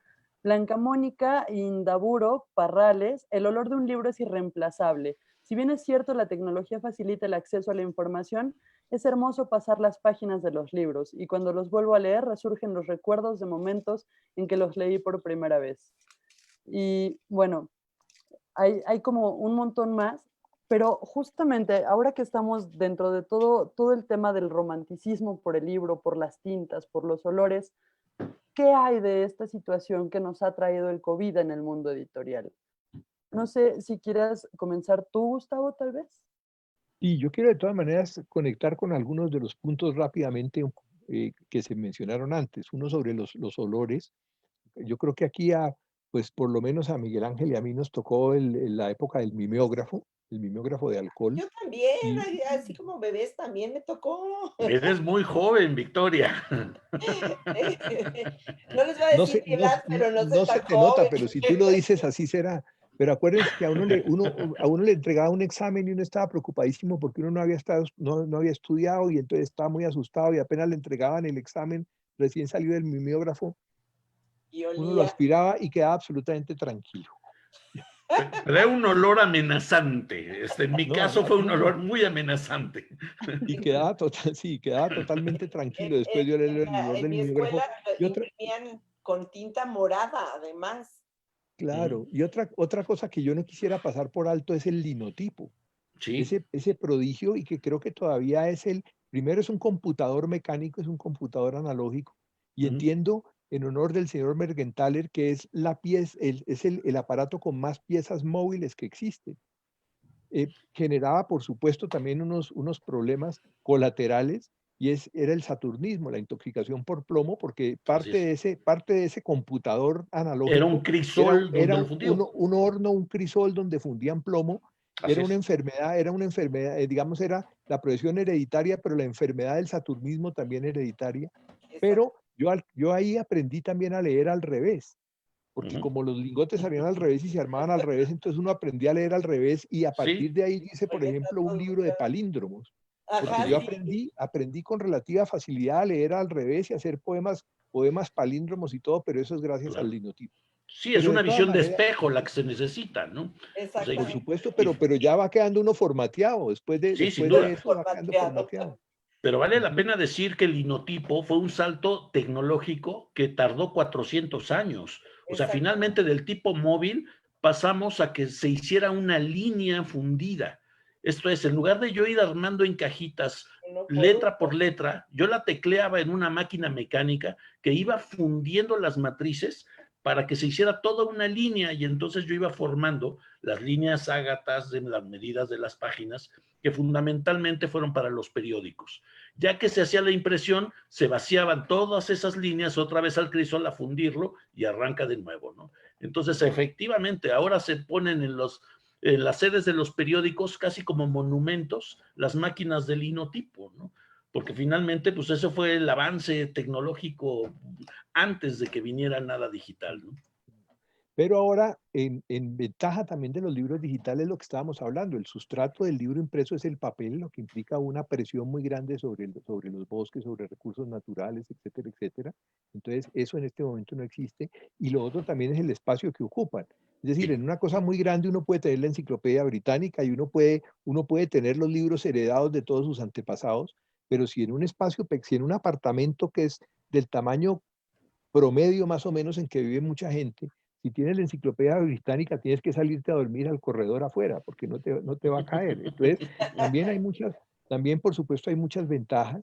Blanca Mónica Indaburo Parrales, el olor de un libro es irreemplazable. Si bien es cierto, la tecnología facilita el acceso a la información, es hermoso pasar las páginas de los libros, y cuando los vuelvo a leer resurgen los recuerdos de momentos en que los leí por primera vez. Y bueno, hay como un montón más, pero justamente ahora que estamos dentro de todo el tema del romanticismo por el libro, por las tintas, por los olores, ¿qué hay de esta situación que nos ha traído el COVID en el mundo editorial? No sé si quieras comenzar tú, Gustavo, tal vez. Y yo quiero de todas maneras conectar con algunos de los puntos rápidamente que se mencionaron antes. Uno sobre los olores. Yo creo que aquí, pues por lo menos a Miguel Ángel y a mí nos tocó la época del mimeógrafo, el mimeógrafo de alcohol. Yo también, Y, así como bebés también me tocó. Eres muy joven, Victoria. No les voy a decir mi edad, pero no soy no se tan te nota, joven. pero si tú lo dices así será. Pero acuérdense que a uno le entregaba un examen y uno estaba preocupadísimo porque uno no había no había estudiado, y entonces estaba muy asustado, y apenas le entregaban el examen recién salido del mimeógrafo, Y uno lo olía. aspiraba y quedaba absolutamente tranquilo. Pero era un olor amenazante. En mi No, caso fue un no. olor muy amenazante. Y quedaba quedaba totalmente tranquilo después de oler el olor En del mi escuela mimeógrafo. Y otra, imprimían con tinta morada, además. claro, y otra cosa que yo no quisiera pasar por alto es el linotipo. Sí. Ese prodigio, y que creo que todavía primero es un computador mecánico, es un computador analógico, y entiendo, en honor del señor Mergenthaler, que es el aparato con más piezas móviles que existen. Generaba, por supuesto, también unos problemas colaterales, y era el saturnismo, la intoxicación por plomo, porque Así es. parte de ese computador Era un analógico crisol donde era lo fundió. un horno, un crisol donde fundían plomo. Así es. Era una enfermedad, digamos, era la profesión hereditaria, pero la enfermedad del saturnismo también hereditaria. Exacto. Pero yo ahí aprendí también a leer al revés, porque Ujú. como los lingotes salían al revés y se armaban al revés, entonces uno aprendía a leer al revés y a partir Sí, de ahí hice, por Oye, está ejemplo, un todo libro de claro. palíndromos, porque Ajá, yo ok. sí. aprendí con relativa facilidad a leer al revés y a hacer poemas palíndromos y todo, pero eso es gracias al Claro. linotipo. Sí, es Pero de una todas visión de maneras, espejo la que se necesita, ¿no? O sea, por Exactamente. supuesto, y- pero ya va quedando uno formateado, sí, sin después de duda. eso va quedando Formateado. formateado. Pero vale la Ujú. pena decir que el linotipo fue un salto tecnológico que tardó 400 años. O sea, Exacto. finalmente del tipo móvil pasamos a que se hiciera una línea fundida. Esto es, en lugar de yo ir armando en cajitas Uno por letra por uno. letra, yo la tecleaba en una máquina mecánica que iba fundiendo las matrices para que se hiciera toda una línea y entonces yo iba formando las líneas ágatas de las medidas de las páginas que fundamentalmente fueron para los periódicos. Ya que se hacía la impresión, se vaciaban todas esas líneas otra vez al crisol a fundirlo y arranca de nuevo, ¿no? Entonces, efectivamente, ahora se ponen en las sedes de los periódicos casi como monumentos las máquinas de linotipo, ¿no? Porque finalmente, pues eso fue el avance tecnológico antes de que viniera nada digital, ¿no? Pero ahora, en ventaja también de los libros digitales, lo que estábamos hablando, el sustrato del libro impreso es el papel, lo que implica una presión muy grande sobre los bosques, sobre recursos naturales, etcétera, etcétera. Entonces, eso en este momento no existe. Y lo otro también es el espacio que ocupan. Es decir, Sí, en una cosa muy grande uno puede tener la enciclopedia británica y uno puede tener los libros heredados de todos sus antepasados, pero si en un espacio, si en un apartamento que es del tamaño promedio más o menos en que vive mucha gente, si tienes la enciclopedia británica, tienes que salirte a dormir al corredor afuera, porque no te va a caer. Entonces, también también por supuesto hay muchas ventajas.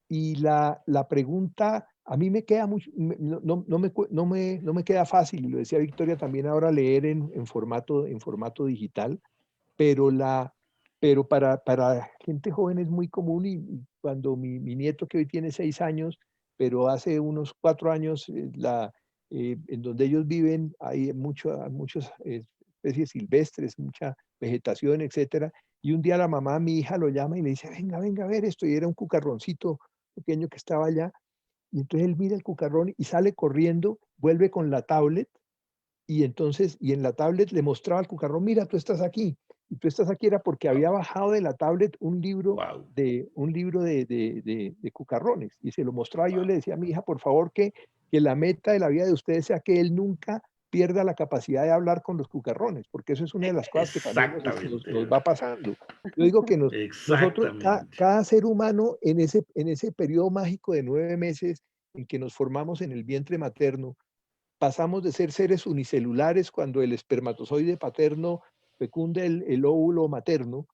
Y la pregunta, a mí me queda mucho, no me queda fácil, y lo decía Victoria también ahora, leer en formato digital, pero, pero para gente joven es muy común y cuando mi nieto que hoy tiene 6 años, pero hace unos 4 años, en donde ellos viven hay muchas especies silvestres, mucha vegetación, etcétera. Y un día la mamá, mi hija, lo llama y le dice, venga, venga a ver esto. Y era un cucarroncito pequeño que estaba allá. Y entonces él mira el cucarrón y sale corriendo, vuelve con la tablet y entonces, y en la tablet le mostraba al cucarrón, mira, tú estás aquí. Y tú estás aquí era porque había bajado de la tablet wow, un libro de cucarrones. Y se lo mostraba. Yo wow. le decía a mi hija, por favor, que la meta de la vida de ustedes sea que él nunca pierda la capacidad de hablar con los cucarrones, porque eso es una de las cosas que también Exactamente, nos va pasando. Yo digo que nosotros, exactamente. cada ser humano en ese periodo mágico de 9 meses en que nos formamos en el vientre materno, pasamos de ser seres unicelulares cuando el espermatozoide paterno fecunda el óvulo materno,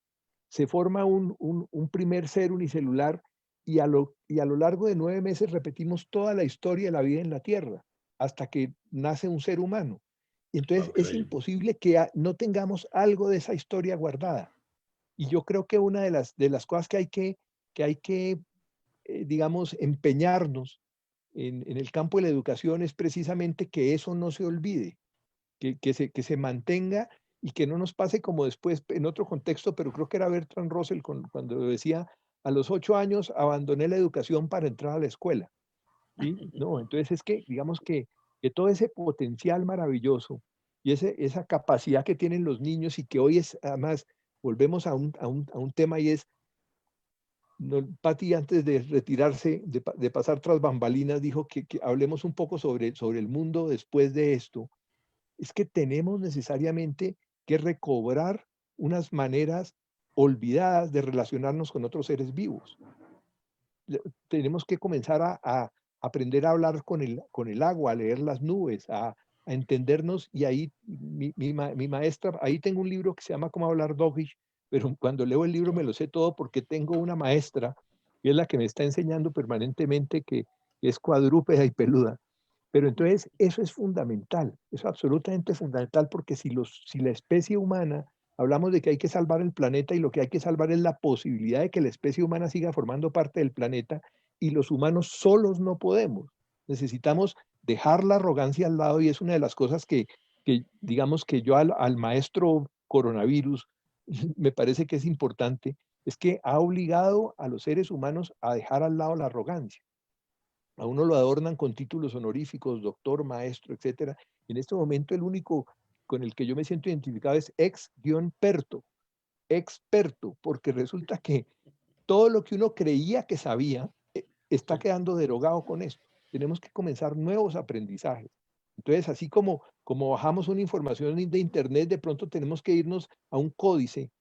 se forma un primer ser unicelular y a lo largo de 9 meses repetimos toda la historia de la vida en la Tierra hasta que nace un ser humano. Entonces Ok. es imposible que no tengamos algo de esa historia guardada. Y yo creo que una de las cosas que hay que digamos, empeñarnos en el campo de la educación es precisamente que eso no se olvide, que se mantenga y que no nos pase como después en otro contexto, pero creo que era Bertrand Russell cuando decía, a los 8 años abandoné la educación para entrar a la escuela. ¿Sí? No, entonces es que, digamos que todo ese potencial maravilloso y esa capacidad que tienen los niños y que hoy es, además, volvemos a un tema y es no, Patti, antes de retirarse, de pasar tras bambalinas, dijo que hablemos un poco sobre el mundo después de esto. Es que tenemos necesariamente que recobrar unas maneras olvidadas de relacionarnos con otros seres vivos. Tenemos que comenzar a aprender a hablar con el agua, a leer las nubes, a entendernos. Y ahí mi maestra, ahí tengo un libro que se llama Cómo hablar Doggish, pero cuando leo el libro me lo sé todo porque tengo una maestra que es la que me está enseñando permanentemente que es cuadrúpeda y peluda. Pero entonces eso es fundamental, es absolutamente fundamental porque si la especie humana Hablamos de que hay que salvar el planeta y lo que hay que salvar es la posibilidad de que la especie humana siga formando parte del planeta y los humanos solos no podemos. Necesitamos dejar la arrogancia al lado y es una de las cosas que digamos que yo al maestro coronavirus me parece que es importante, es que ha obligado a los seres humanos a dejar al lado la arrogancia. A uno lo adornan con títulos honoríficos, doctor, maestro, etcétera. En este momento el único con el que yo me siento identificado es ex-perto, experto, porque resulta que todo lo que uno creía que sabía está quedando derogado con esto. Tenemos que comenzar nuevos aprendizajes. Entonces, así como bajamos una información de internet, de pronto tenemos que irnos a un códice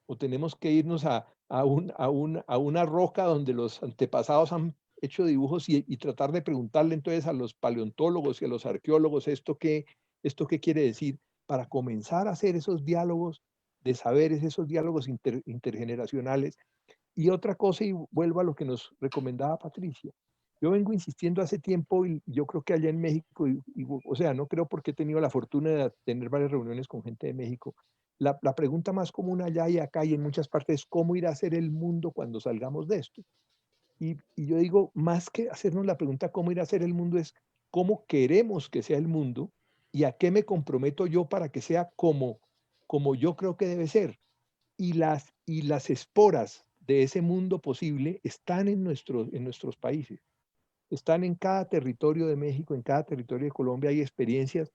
o tenemos que irnos a una roca donde los antepasados han hecho dibujos y tratar de preguntarle entonces a los paleontólogos y a los arqueólogos esto qué quiere decir para comenzar a hacer esos diálogos de saberes, esos diálogos intergeneracionales. Y otra cosa, y vuelvo a lo que nos recomendaba Patricia, yo vengo insistiendo hace tiempo y yo creo que allá en México, o sea, no creo porque he tenido la fortuna de tener varias reuniones con gente de México. La pregunta más común allá y acá y en muchas partes es cómo irá a ser el mundo cuando salgamos de esto. Y yo digo, más que hacernos la pregunta cómo irá a ser el mundo, es cómo queremos que sea el mundo y a qué me comprometo yo para que sea como yo creo que debe ser. Y las esporas de ese mundo posible están en nuestros países, están en cada territorio de México, en cada territorio de Colombia. Hay experiencias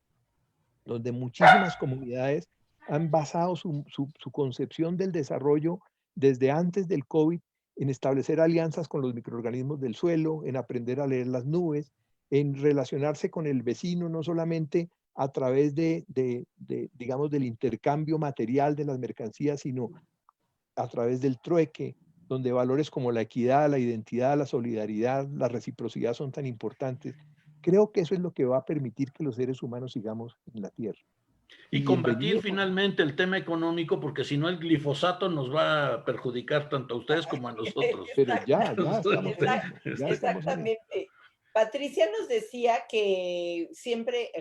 donde muchísimas comunidades han basado su concepción del desarrollo desde antes del COVID en establecer alianzas con los microorganismos del suelo, en aprender a leer las nubes, en relacionarse con el vecino, no solamente a través digamos, del intercambio material de las mercancías, sino a través del trueque, donde valores como la equidad, la identidad, la solidaridad, la reciprocidad son tan importantes. Creo que eso es lo que va a permitir que los seres humanos sigamos en la Tierra. Y Y combatir bienvenido. finalmente el tema económico, porque si no el glifosato nos va a perjudicar tanto a ustedes como a nosotros. Pero ya estamos en eso, ya estamos en eso. Exactamente. Patricia nos decía que siempre,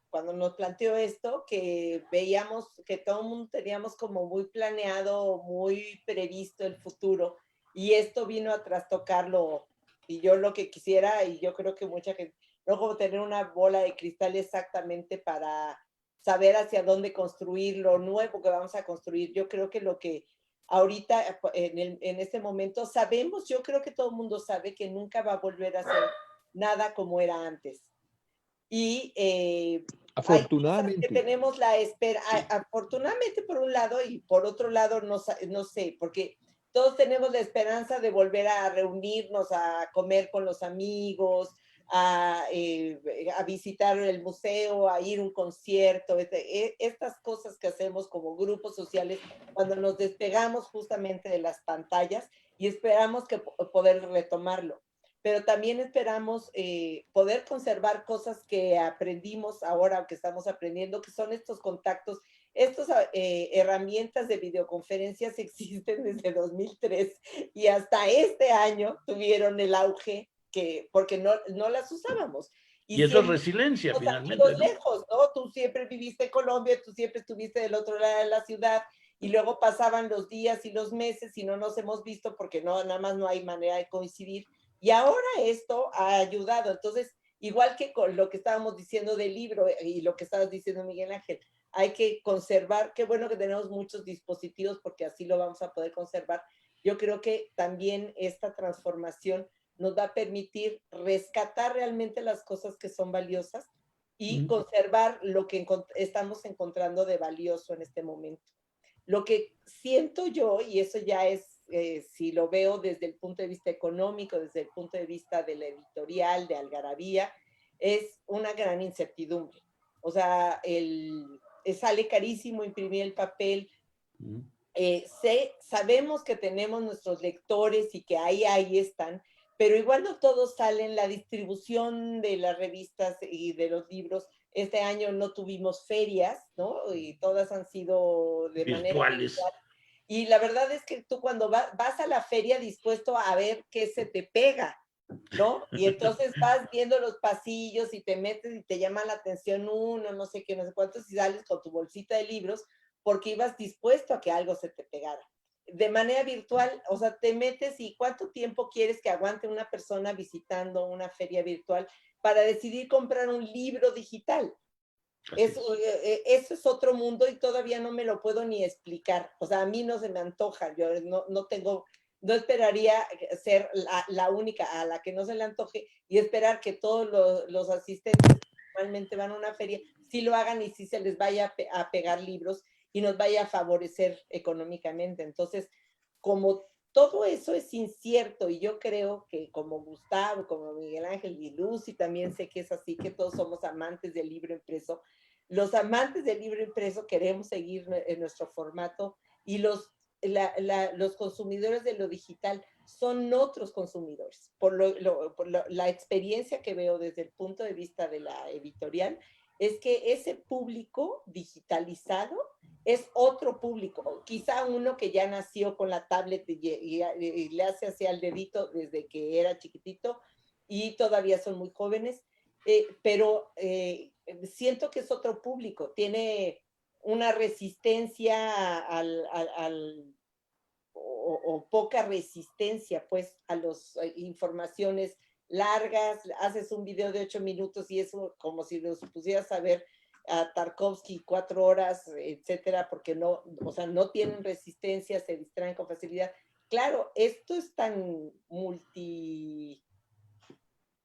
cuando nos planteó esto, que veíamos que todo el mundo teníamos como muy planeado, muy previsto el futuro, y esto vino a trastocarlo, y yo lo que quisiera, y yo creo que mucha gente, no como tener una bola de cristal exactamente para saber hacia dónde construir lo nuevo que vamos a construir. Yo creo que lo que ahorita, en este momento, sabemos, yo creo que todo el mundo sabe que nunca va a volver a ser nada como era antes. Y hay cosas que Afortunadamente. tenemos la espera, afortunadamente por un lado, y por otro lado, no sé, porque todos tenemos la esperanza de volver a reunirnos, a comer con los amigos, a visitar el museo, a ir a un concierto, estas cosas que hacemos como grupos sociales cuando nos despegamos justamente de las pantallas y esperamos que poder retomarlo. Pero también esperamos poder conservar cosas que aprendimos ahora o que estamos aprendiendo, que son estos contactos. Estas herramientas de videoconferencias existen desde 2003 y hasta este año tuvieron el auge porque no las usábamos. Y eso es resiliencia, finalmente, ¿no? Lejos, ¿no? Tú siempre viviste en Colombia, tú siempre estuviste del otro lado de la ciudad y luego pasaban los días y los meses y no nos hemos visto porque nada más no hay manera de coincidir. Y ahora esto ha ayudado. Entonces, igual que con lo que estábamos diciendo del libro y lo que estabas diciendo, Miguel Ángel, hay que conservar, qué bueno que tenemos muchos dispositivos porque así lo vamos a poder conservar. Yo creo que también esta transformación nos va a permitir rescatar realmente las cosas que son valiosas y conservar lo que estamos encontrando de valioso en este momento. Lo que siento yo, y eso ya es, si lo veo desde el punto de vista económico, desde el punto de vista de la editorial, de Algarabía, es una gran incertidumbre. O sea, sale carísimo imprimir el papel. Sabemos que tenemos nuestros lectores y que ahí están, pero igual no todos salen. La distribución de las revistas y de los libros, este año no tuvimos ferias, ¿no? Y todas han sido de manera virtual. Y la verdad es que tú cuando vas a la feria dispuesto a ver qué se te pega, ¿no? Y entonces vas viendo los pasillos y te metes y te llama la atención uno, no sé qué, no sé cuántos, y sales con tu bolsita de libros, porque ibas dispuesto a que algo se te pegara. De manera virtual, o sea, te metes y ¿cuánto tiempo quieres que aguante una persona visitando una feria virtual para decidir comprar un libro digital? Eso es otro mundo y todavía no me lo puedo ni explicar. O sea, a mí no se me antoja. Yo no esperaría ser la única a la que no se le antoje y esperar que todos los asistentes que normalmente van a una feria sí lo hagan y sí se les vaya a pegar libros y nos vaya a favorecer económicamente. Entonces, como todo eso es incierto y yo creo que como Gustavo, como Miguel Ángel y Lucy, también sé que es así, que todos somos amantes del libro impreso. Los amantes del libro impreso queremos seguir en nuestro formato y los consumidores de lo digital son otros consumidores. La experiencia que veo desde el punto de vista de la editorial es que ese público digitalizado es otro público, quizá uno que ya nació con la tablet y le hace hacia el dedito desde que era chiquitito y todavía son muy jóvenes, pero siento que es otro público, tiene una resistencia o poca resistencia pues a las informaciones largas, haces un video de 8 minutos y es como si los pusieras a ver a Tarkovsky 4 horas, etcétera, porque no, o sea, no tienen resistencia, se distraen con facilidad. Claro, esto es tan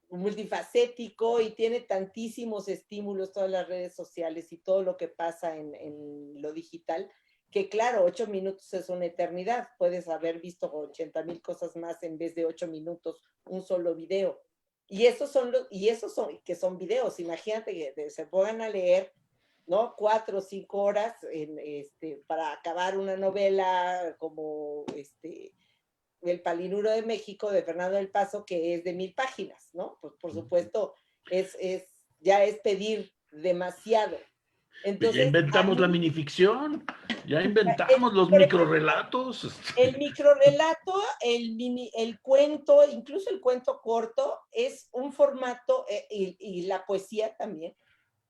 multifacético y tiene tantísimos estímulos, todas las redes sociales y todo lo que pasa en lo digital, que claro, 8 minutos es una eternidad. Puedes haber visto 80,000 cosas más en vez de 8 minutos, un solo video. Y esos son que son videos. Imagínate que se pongan a leer, ¿no? 4 o 5 horas para acabar una novela como El Palinuro de México de Fernando del Paso, que es de 1000 páginas, ¿no? Pues por supuesto, ya es pedir demasiado. Pues ya Entonces, inventamos la minificción, ya inventamos los microrrelatos. El microrrelato, el cuento, incluso el cuento corto, es un formato, y la poesía también,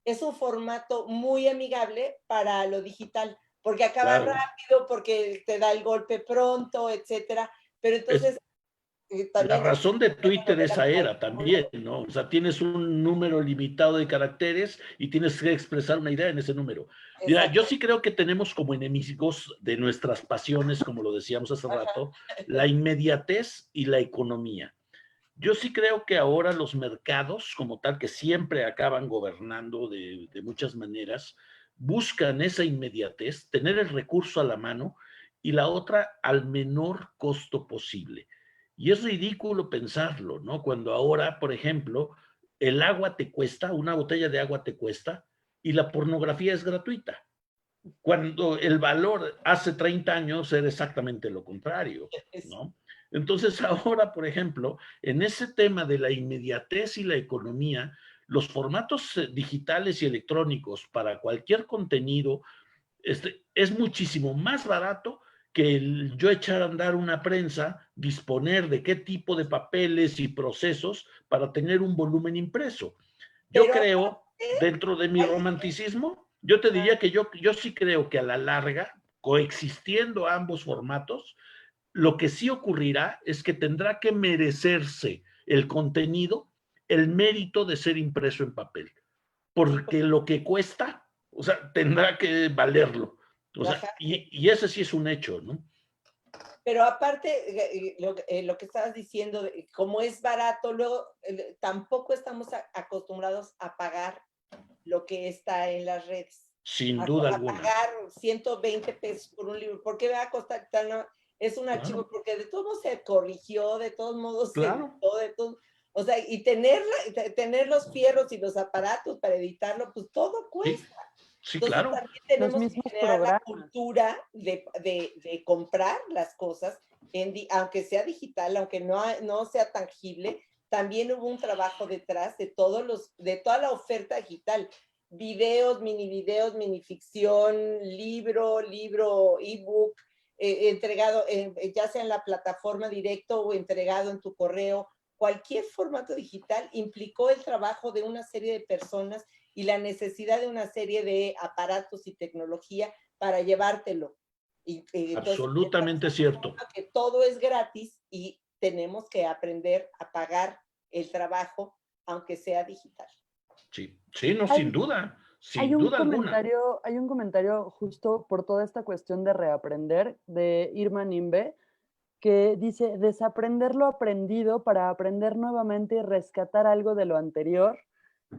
es un formato muy amigable para lo digital, porque acaba rápido, porque te da el golpe pronto, etcétera. Pero entonces La también razón de Twitter esa era también, ¿no? O sea, tienes un número limitado de caracteres y tienes que expresar una idea en ese número. Mira, yo sí creo que tenemos como enemigos de nuestras pasiones, como lo decíamos hace rato, la inmediatez y la economía. Yo sí creo que ahora los mercados, como tal, que siempre acaban gobernando de muchas maneras, buscan esa inmediatez, tener el recurso a la mano y la otra al menor costo posible. Y es ridículo pensarlo, ¿no? Cuando ahora, por ejemplo, el agua te cuesta, una botella de agua te cuesta y la pornografía es gratuita. Cuando el valor hace 30 años era exactamente lo contrario, ¿no? Entonces ahora, por ejemplo, en ese tema de la inmediatez y la economía, los formatos digitales y electrónicos para cualquier contenido es muchísimo más barato que yo echar a andar una prensa, disponer de qué tipo de papeles y procesos para tener un volumen impreso. Yo creo, dentro de mi romanticismo, yo te diría que yo sí creo que a la larga, coexistiendo ambos formatos, lo que sí ocurrirá es que tendrá que merecerse el contenido, el mérito de ser impreso en papel, porque lo que cuesta, o sea, tendrá que valerlo. O sea, y ese sí es un hecho, ¿no? Pero aparte, lo que estabas diciendo, como es barato, luego tampoco estamos acostumbrados a pagar lo que está en las redes. Sin duda alguna. A pagar 120 pesos por un libro. ¿Por qué me va a costar tan? Es un archivo, porque de todos modos se corrigió, de todos modos se editó, de todos, o sea, y tener los fierros y los aparatos para editarlo, pues todo cuesta. Sí, Entonces claro. también tenemos que generar la cultura de comprar las cosas, aunque sea digital, aunque no sea tangible. También hubo un trabajo detrás de toda la oferta digital. Videos, minificción, libro, ebook, entregado ya sea en la plataforma directo o entregado en tu correo. Cualquier formato digital implicó el trabajo de una serie de personas y la necesidad de una serie de aparatos y tecnología para llevártelo. Entonces, absolutamente cierto. que todo es gratis y tenemos que aprender a pagar el trabajo, aunque sea digital. Sí, sí, no, sin duda alguna. Hay un comentario justo por toda esta cuestión de reaprender de Irma Nimbe, que dice, desaprender lo aprendido para aprender nuevamente y rescatar algo de lo anterior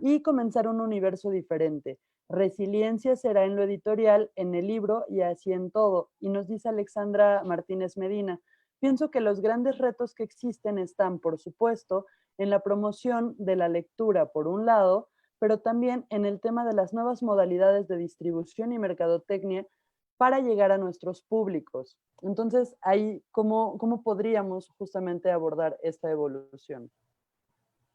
y comenzar un universo diferente. Resiliencia será en lo editorial, en el libro y así en todo. Y nos dice Alexandra Martínez Medina, pienso que los grandes retos que existen están, por supuesto, en la promoción de la lectura, por un lado, pero también en el tema de las nuevas modalidades de distribución y mercadotecnia para llegar a nuestros públicos. Entonces, ahí, ¿cómo podríamos justamente abordar esta evolución?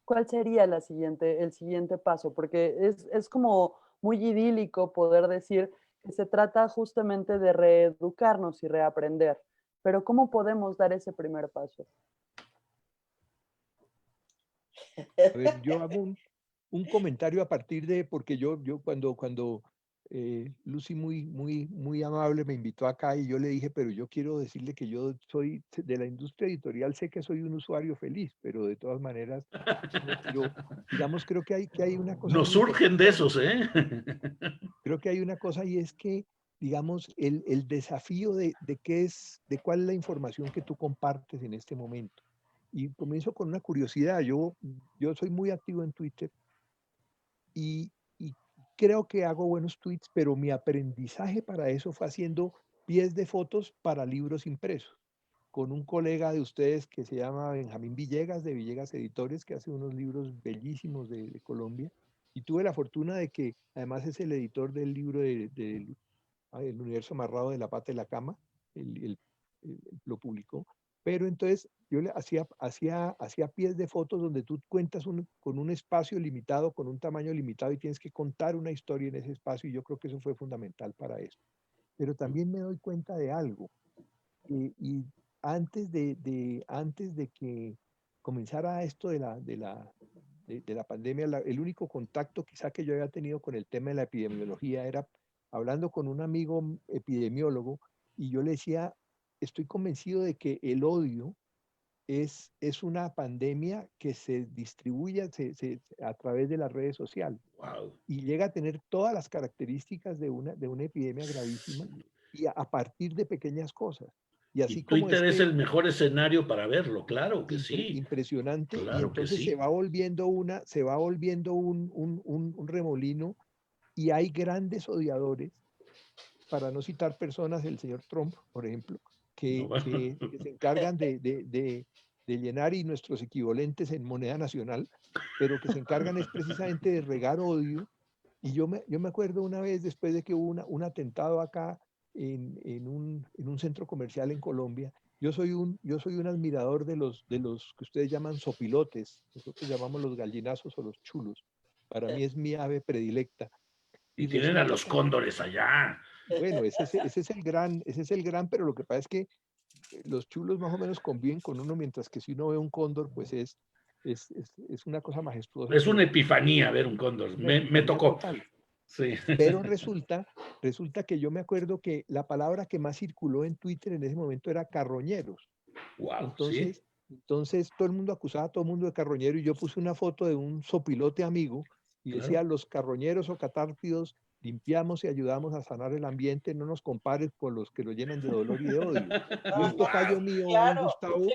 ¿Cuál sería el siguiente paso? Porque es como muy idílico poder decir que se trata justamente de reeducarnos y reaprender, pero ¿cómo podemos dar ese primer paso? A ver, yo hago un comentario a partir de, porque yo cuando Lucy muy amable me invitó acá y yo le dije, pero yo quiero decirle que yo soy de la industria editorial, sé que soy un usuario feliz, pero de todas maneras, yo, digamos, creo que hay una cosa Nos muy surgen de importante. esos, ¿eh? Creo que hay una cosa y es que, digamos, el desafío de cuál es la información que tú compartes en este momento. Y comienzo con una curiosidad. Yo soy muy activo en Twitter y creo que hago buenos tweets, pero mi aprendizaje para eso fue haciendo pies de fotos para libros impresos, con un colega de ustedes que se llama Benjamín Villegas, de Villegas Editores, que hace unos libros bellísimos de Colombia. Y tuve la fortuna de que además es el editor del libro El universo amarrado de la pata y la cama, lo publicó. Pero entonces yo le hacía pies de fotos donde tú cuentas con un espacio limitado, con un tamaño limitado y tienes que contar una historia en ese espacio y yo creo que eso fue fundamental para eso. Pero también me doy cuenta de algo. Y antes de que comenzara esto de la pandemia, el único contacto quizá que yo había tenido con el tema de la epidemiología era hablando con un amigo epidemiólogo y yo le decía, estoy convencido de que el odio es una pandemia que se distribuye a través de las redes sociales Wow. y llega a tener todas las características de una epidemia gravísima y a partir de pequeñas cosas. Y Y así como Twitter es el mejor escenario para verlo, claro que sí. impresionante, y Claro que entonces sí. se va volviendo un remolino y hay grandes odiadores, para no citar personas, el señor Trump, por ejemplo, No, que se encargan de llenar y nuestros equivalentes en moneda nacional, pero que se encargan es precisamente de regar odio. Y yo me acuerdo una vez después de que hubo un atentado acá en un centro comercial en Colombia. Yo soy un admirador de los que ustedes llaman sopilotes, nosotros llamamos los gallinazos o los chulos. Para mí es mi ave predilecta. y Y tienen a resulta los que, cóndores allá. bueno, ese es el gran, pero lo que pasa es que los chulos más o menos conviven con uno, mientras que si uno ve un cóndor, pues es una cosa majestuosa Es una que epifanía ver un cóndor. una Me epifanía tocó. total. Sí. Pero resulta que yo me acuerdo que la palabra que más circuló en Twitter en ese momento era carroñeros. Wow, sí. Entonces todo el mundo acusaba a todo el mundo de carroñero y yo puse una foto de un sopilote amigo y decía, Claro. los carroñeros o catártidos limpiamos y ayudamos a sanar el ambiente, no nos compares con los que lo llenan de dolor y de odio. Y un tocayo Wow. mío, un Claro. Gustavo,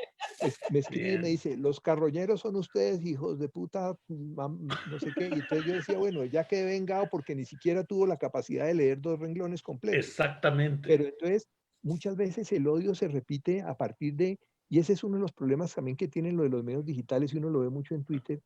me escribe y me Bien. dice, los carroñeros son ustedes, hijos de puta, no sé qué. Y entonces yo decía, bueno, ya quedé vengado porque ni siquiera tuvo la capacidad de leer 2 renglones completos. Exactamente. Pero entonces, muchas veces el odio se repite a partir de, y ese es uno de los problemas también que tienen lo de los medios digitales, y uno lo ve mucho en Twitter.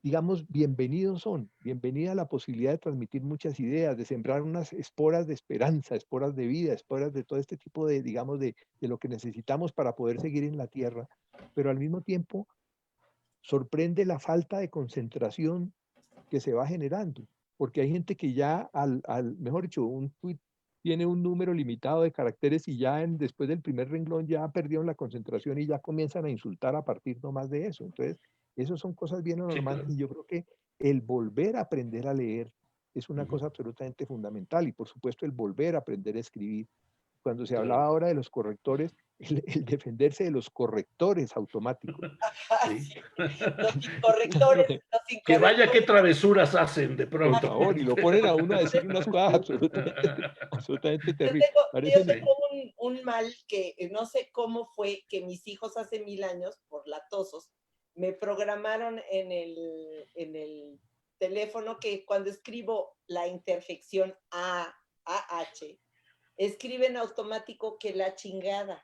Digamos, bienvenida la posibilidad de transmitir muchas ideas, de sembrar unas esporas de esperanza, esporas de vida, esporas de todo este tipo de, digamos, de lo que necesitamos para poder seguir en la tierra, pero al mismo tiempo sorprende la falta de concentración que se va generando, porque hay gente que ya mejor dicho, un tweet tiene un número limitado de caracteres y ya después del primer renglón ya perdieron la concentración y ya comienzan a insultar a partir nomás de eso. Entonces, eso son cosas bien Sí, alarmantes claro. y yo creo que el volver a aprender a leer es una Ujú. cosa absolutamente fundamental. Y por supuesto el volver a aprender a escribir. Cuando se Claro. hablaba ahora de los correctores, el defenderse de los correctores automáticos. Ah, Sí. sí, los incorrectores, los Que vaya qué incorrectores. travesuras hacen de Por pronto. favor, y lo ponen a uno a decir unas cosas absolutamente Yo terribles. tengo, yo Parecen, Sí. tengo un mal que no sé cómo fue que mis hijos hace 1000 años, por latosos, me programaron en el teléfono que cuando escribo la interjección A-H, escribe en automático que la chingada.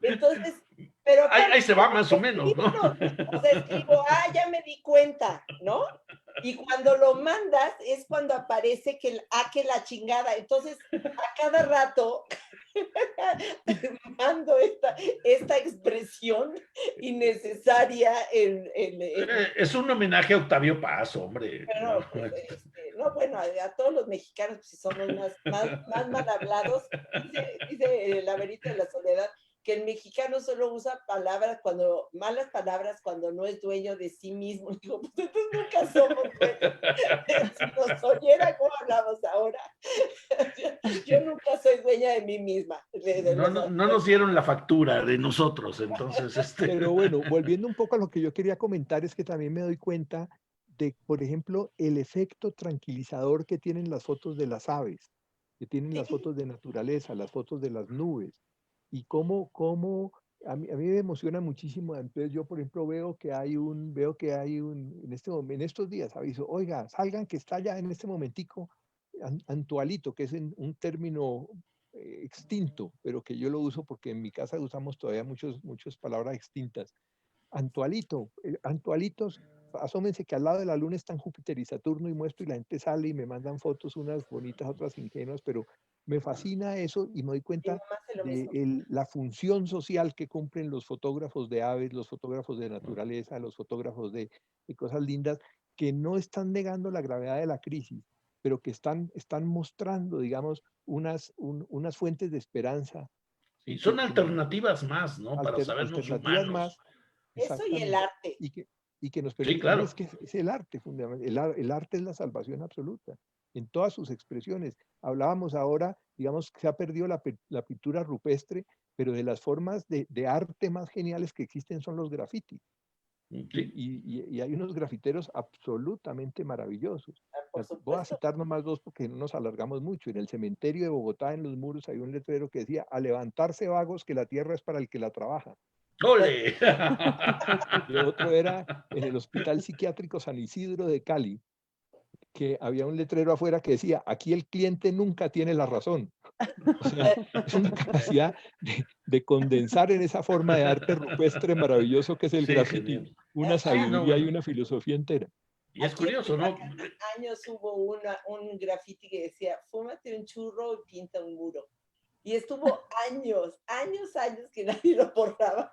Entonces, pero Ahí aparte, se va más o menos, escribo, ¿no? o sea, escribo, ya me di cuenta, ¿no? Y cuando lo mandas es cuando aparece que la chingada. Entonces, a cada rato mando esta expresión innecesaria Es un homenaje a Octavio Paz, hombre. pero, pues, no, bueno, a todos los mexicanos, pues, si somos más mal hablados, dice el laberinto de la soledad, que el mexicano solo usa malas palabras cuando no es dueño de sí mismo. Digo, pues entonces nunca somos dueños. Si nos oyera cómo hablamos ahora, yo nunca soy dueña de mí misma. No nos dieron la factura de nosotros, entonces, pero bueno, volviendo un poco a lo que yo quería comentar, es que también me doy cuenta de, por ejemplo, el efecto tranquilizador que tienen las fotos de las aves, que tienen las Sí, fotos de naturaleza, las fotos de las nubes, y cómo a mí me emociona muchísimo. Entonces yo, por ejemplo, veo que hay un, en estos días aviso, oiga, salgan que está ya en este momentico Antualito, que es un término extinto, pero que yo lo uso porque en mi casa usamos todavía muchas palabras extintas. Antualito, Antualitos, asómense que al lado de la luna están Júpiter y Saturno y muestro y la gente sale y me mandan fotos, unas bonitas, otras ingenuas, pero me fascina eso y me doy mi cuenta mamá hace lo de mismo. la función social que cumplen los fotógrafos de aves, los fotógrafos de naturaleza, los fotógrafos de cosas lindas, que no están negando la gravedad de la crisis, pero que están mostrando, digamos, unas fuentes de esperanza y son que nos alternativas más, ¿no? Para sabernos alternativas humanos. más. Eso y el Exactamente. arte. Y que nos Sí, permite, no, es claro. que es el arte fundamental, el arte es la salvación absoluta, en todas sus expresiones. Hablábamos ahora, digamos, que se ha perdido la pintura rupestre, pero de las formas de arte más geniales que existen son los grafitis. Sí. Y hay unos grafiteros absolutamente maravillosos. Por Voy a supuesto. citar nomás dos porque no nos alargamos mucho. En el cementerio de Bogotá, en los muros, hay un letrero que decía, a levantarse vagos, que la tierra es para el que la trabaja. ¡Ole! Y otro era en el Hospital Psiquiátrico San Isidro de Cali, que había un letrero afuera que decía, aquí el cliente nunca tiene la razón. O sea, es una capacidad de condensar en esa forma de arte rupestre maravilloso que es el Sí, graffiti, genial. una Sí, no, sabiduría y bueno. una filosofía entera. Y es Aquí en curioso, ¿no? años hubo un graffiti que decía, fúmate un churro y pinta un muro. Y estuvo años que nadie lo borraba.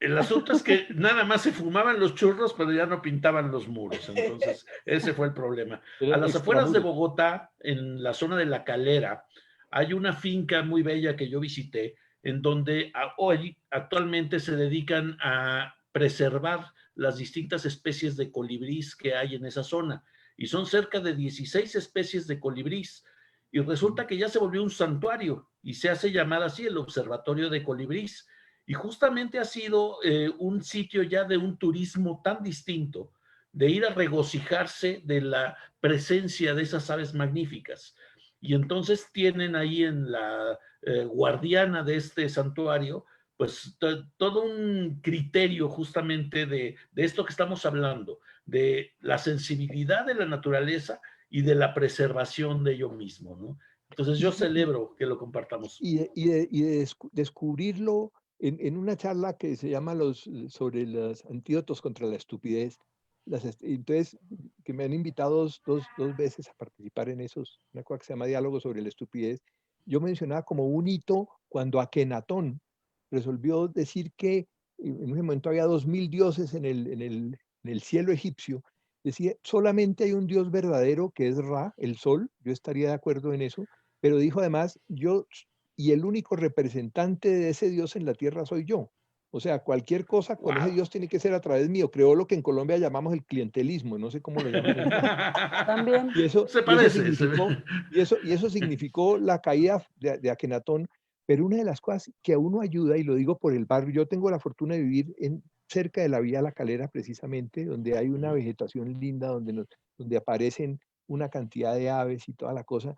El asunto es que nada más se fumaban los churros, pero ya no pintaban los muros. Entonces, ese fue el problema. Era A las afueras de extramuros. Bogotá, en la zona de La Calera, hay una finca muy bella que yo visité, en donde hoy actualmente se dedican a preservar las distintas especies de colibrís que hay en esa zona. Y son cerca de 16 especies de colibrís. Y resulta que ya se volvió un santuario y se hace llamar así el Observatorio de Colibrís. Y justamente ha sido un sitio ya de un turismo tan distinto, de ir a regocijarse de la presencia de esas aves magníficas. Y entonces tienen ahí en la guardiana de este santuario, pues todo un criterio justamente de esto que estamos hablando, de la sensibilidad de la naturaleza y de la preservación de ello mismo, ¿no? Entonces yo Y, celebro que lo compartamos. descubrirlo en una charla que se llama sobre los antídotos contra la estupidez. Entonces, que me han invitado dos veces a participar en una cosa que se llama Diálogo sobre la estupidez. Yo mencionaba como un hito cuando Akenatón resolvió decir que en ese momento había 2000 dioses en el cielo egipcio. Decía, solamente hay un dios verdadero que es Ra, el sol. Yo estaría de acuerdo en eso, pero dijo además, y el único representante de ese Dios en la tierra soy yo. O sea, cualquier cosa con ese Wow. Dios tiene que ser a través mío. Creó lo que en Colombia llamamos el clientelismo, no sé cómo lo llaman en México. También, Y eso, Se y eso parece. significó, y eso significó la caída de Akenatón. Pero una de las cosas que a uno ayuda, y lo digo por el barrio, yo tengo la fortuna de vivir cerca de la Vía La Calera, precisamente, donde hay una vegetación linda, donde aparecen una cantidad de aves y toda la cosa.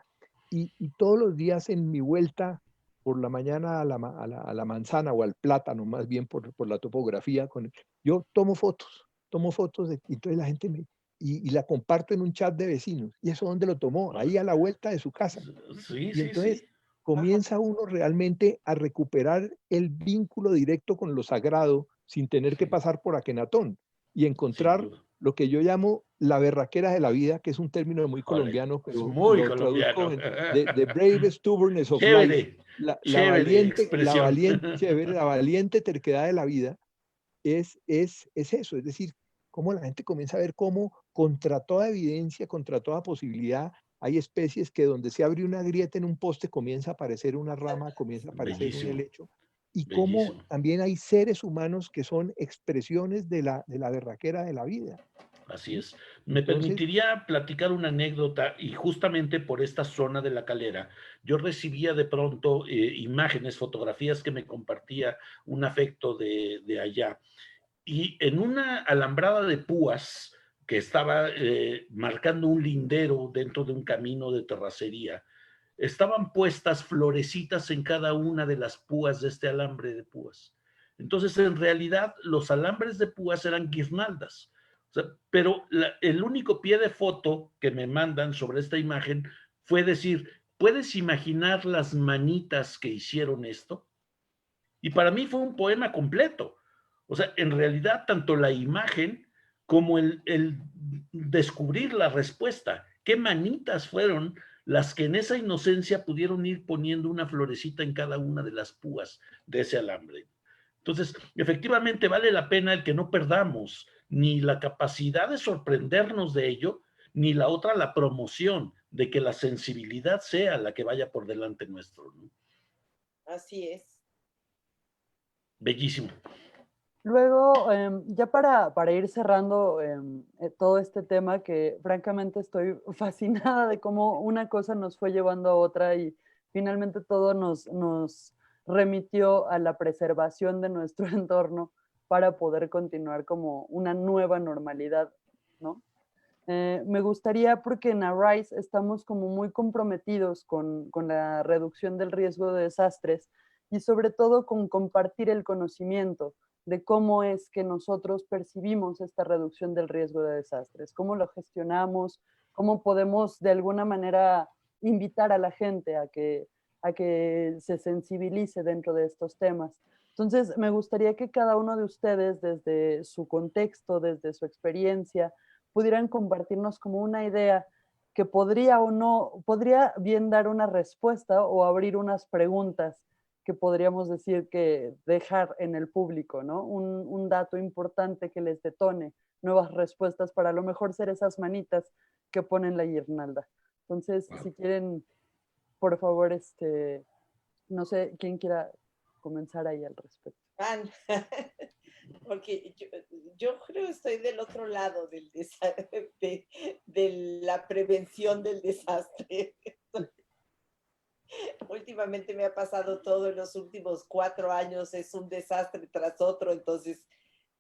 Y todos los días en mi vuelta por la mañana a la manzana o al plátano, más bien por la topografía, yo tomo fotos, y entonces la gente y la comparto en un chat de vecinos. ¿Y eso dónde lo tomó? Ahí a la vuelta de su casa. Sí, Y sí, entonces sí. comienza uno realmente a recuperar el vínculo directo con lo sagrado sin tener que Sí, pasar por Akenatón y sin encontrar duda. lo que yo llamo la berraquera de la vida, que es un término muy Órale, colombiano, es pero muy lo traduzco colombiano. en the brave stubbornness of life, Chévere, chévere expresión. chévere, la valiente terquedad de la vida es eso, es decir, cómo la gente comienza a ver cómo contra toda evidencia, contra toda posibilidad, hay especies que donde se abre una grieta en un poste comienza a aparecer una rama, comienza a aparecer un Bellísimo, helecho, y cómo bellísimo. también hay seres humanos que son expresiones de la berraquera de la vida. Así ¿Sí? es. Me Entonces, permitiría platicar una anécdota y justamente por esta zona de La Calera, yo recibía de pronto imágenes, fotografías que me compartía un afecto de allá. Y en una alambrada de púas que estaba marcando un lindero dentro de un camino de terracería, estaban puestas florecitas en cada una de las púas de este alambre de púas. Entonces, en realidad, los alambres de púas eran guirnaldas. O sea, pero el único pie de foto que me mandan sobre esta imagen fue decir, ¿puedes imaginar las manitas que hicieron esto? Y para mí fue un poema completo. O sea, en realidad, tanto la imagen como el descubrir la respuesta. ¿Qué manitas fueron las que en esa inocencia pudieron ir poniendo una florecita en cada una de las púas de ese alambre? Entonces, efectivamente, vale la pena el que no perdamos ni la capacidad de sorprendernos de ello, ni la otra, la promoción de que la sensibilidad sea la que vaya por delante nuestro, ¿no? Así es. Bellísimo. luego, ya para ir cerrando todo este tema, que francamente estoy fascinada de cómo una cosa nos fue llevando a otra y finalmente todo nos remitió a la preservación de nuestro entorno para poder continuar como una nueva normalidad, ¿no? Me gustaría, porque en Arise estamos como muy comprometidos con la reducción del riesgo de desastres y sobre todo con compartir el conocimiento de cómo es que nosotros percibimos esta reducción del riesgo de desastres, cómo lo gestionamos, cómo podemos de alguna manera invitar a la gente a que se sensibilice dentro de estos temas. Entonces, me gustaría que cada uno de ustedes, desde su contexto, desde su experiencia, pudieran compartirnos como una idea que podría o no, podría bien dar una respuesta o abrir unas preguntas que podríamos decir que dejar en el público, ¿no? Un dato importante que les detone nuevas respuestas para a lo mejor ser esas manitas que ponen la guirnalda. Entonces, Wow. si quieren, por favor, no sé quién quiera comenzar ahí al respecto. Van. Porque yo creo que estoy del otro lado de la prevención del desastre. Últimamente me ha pasado todo en los últimos 4 años, es un desastre tras otro, entonces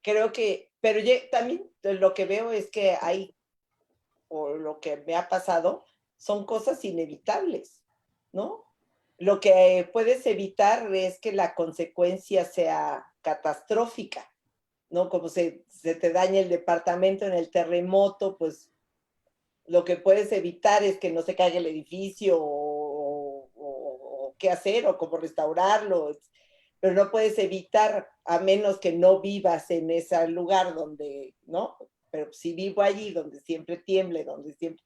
creo que, pero también lo que veo es que hay, o lo que me ha pasado, son cosas inevitables, ¿no? Lo que puedes evitar es que la consecuencia sea catastrófica, ¿no? Como se te daña el departamento en el terremoto, pues lo que puedes evitar es que no se caiga el edificio o qué hacer o cómo restaurarlo, pero no puedes evitar a menos que no vivas en ese lugar donde, ¿no? Pero si vivo allí, donde siempre tiemble, donde siempre,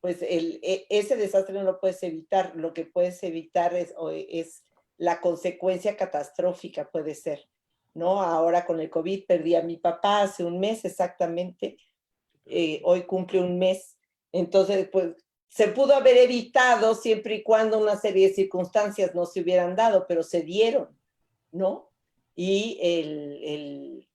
pues ese desastre no lo puedes evitar, lo que puedes evitar es la consecuencia catastrófica, puede ser, ¿no? Ahora con el COVID perdí a mi papá hace un mes exactamente, hoy cumple un mes, entonces pues se pudo haber evitado siempre y cuando una serie de circunstancias no se hubieran dado, pero se dieron, ¿no? y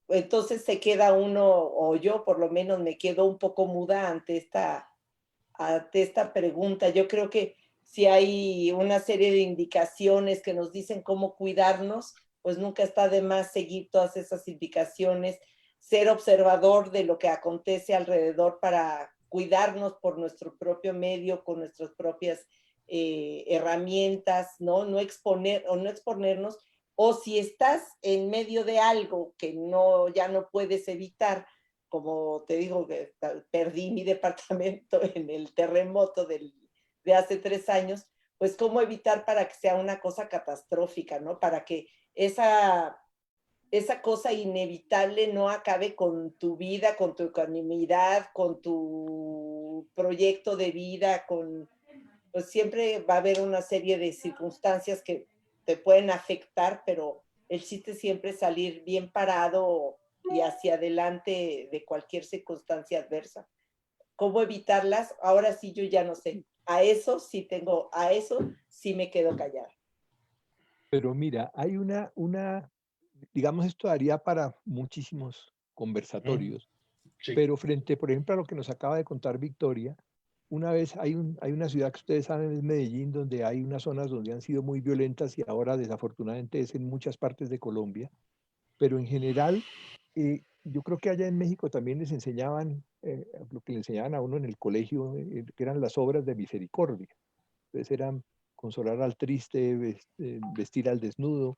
entonces se queda uno, o yo por lo menos me quedo un poco muda ante esta pregunta. Yo creo que si hay una serie de indicaciones que nos dicen cómo cuidarnos, pues nunca está de más seguir todas esas indicaciones, ser observador de lo que acontece alrededor para cuidarnos por nuestro propio medio, con nuestras propias herramientas, ¿no? No exponernos, o si estás en medio de algo que ya no puedes evitar, como te digo, que perdí mi departamento en el terremoto de hace 3 años, pues cómo evitar para que sea una cosa catastrófica, ¿no? Para que esa cosa inevitable no acabe con tu vida, con tu economía, con tu proyecto de vida, pues siempre va a haber una serie de circunstancias que te pueden afectar, pero el chiste siempre es salir bien parado y hacia adelante de cualquier circunstancia adversa. ¿Cómo evitarlas? Ahora sí yo ya no sé. A eso sí me quedo callada. Pero mira, hay digamos, esto daría para muchísimos conversatorios, Sí. pero frente, por ejemplo, a lo que nos acaba de contar Victoria, una vez hay una ciudad que ustedes saben, es Medellín, donde hay unas zonas donde han sido muy violentas y ahora desafortunadamente es en muchas partes de Colombia, pero en general, yo creo que allá en México también les enseñaban lo que le enseñaban a uno en el colegio, que eran las obras de misericordia. Entonces eran consolar al triste, vestir al desnudo,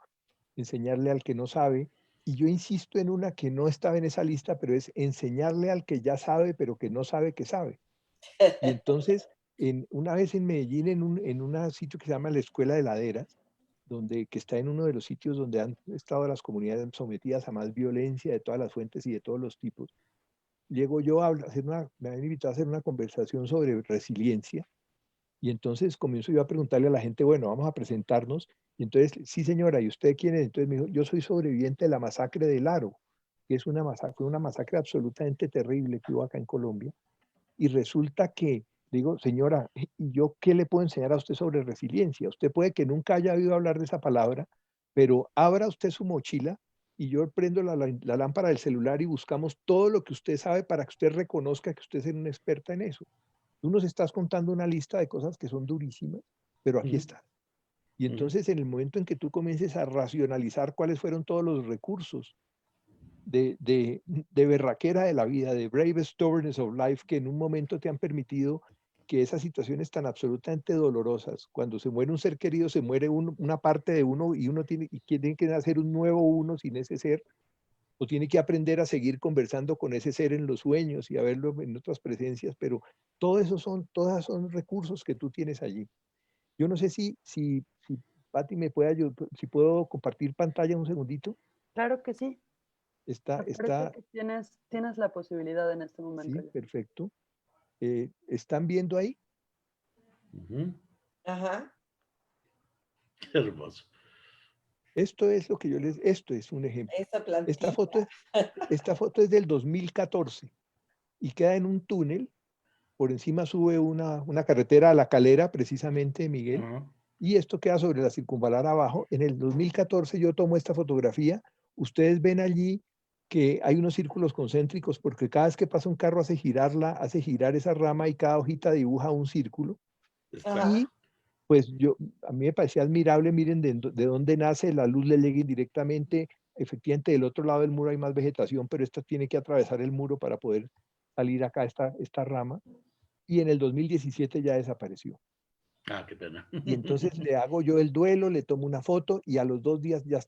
enseñarle al que no sabe. Y yo insisto en una que no estaba en esa lista, pero es enseñarle al que ya sabe, pero que no sabe que sabe. Y entonces, una vez en Medellín, en un sitio que se llama la Escuela de Laderas, que está en uno de los sitios donde han estado las comunidades sometidas a más violencia de todas las fuentes y de todos los tipos, llego yo me habían invitado a hacer una conversación sobre resiliencia. Y entonces comienzo yo a preguntarle a la gente, bueno, vamos a presentarnos. Y entonces, sí señora, ¿y usted quién es? Entonces me dijo, yo soy sobreviviente de la masacre del Aro, que es fue una masacre absolutamente terrible que hubo acá en Colombia. Y resulta que, digo, señora, ¿y yo qué le puedo enseñar a usted sobre resiliencia? Usted puede que nunca haya oído hablar de esa palabra, pero abra usted su mochila y yo prendo la lámpara del celular y buscamos todo lo que usted sabe para que usted reconozca que usted es una experta en eso. Tú nos estás contando una lista de cosas que son durísimas, pero aquí está. Y entonces en el momento en que tú comiences a racionalizar cuáles fueron todos los recursos de berraquera de la vida, de brave stubbornness of life, que en un momento te han permitido que esas situaciones tan absolutamente dolorosas, cuando se muere un ser querido, se muere una parte de uno y uno tiene que nacer un nuevo uno sin ese ser, o tiene que aprender a seguir conversando con ese ser en los sueños y a verlo en otras presencias, pero todas son recursos que tú tienes allí. Yo no sé si Patti me puede ayudar, si puedo compartir pantalla un segundito. Claro que sí. Está, Me parece está, que tienes la posibilidad en este momento sí, ya. perfecto. ¿Están viendo ahí? Ajá. Qué hermoso. Esto es un ejemplo. Esa Esta plantita. foto, esta foto es del 2014 y queda en un túnel. Por encima sube una carretera a La Calera, precisamente, Miguel, y esto queda sobre la circunvalar abajo. En el 2014 yo tomo esta fotografía. Ustedes ven allí que hay unos círculos concéntricos porque cada vez que pasa un carro hace girar esa rama y cada hojita dibuja un círculo. Y pues a mí me parecía admirable, miren de dónde nace, la luz le llega indirectamente. Efectivamente, del otro lado del muro hay más vegetación, pero esta tiene que atravesar el muro para poder salir acá esta rama. Y en el 2017 ya desapareció. Ah, qué pena. Y entonces le hago yo el duelo, le tomo una foto y a los 2 días ya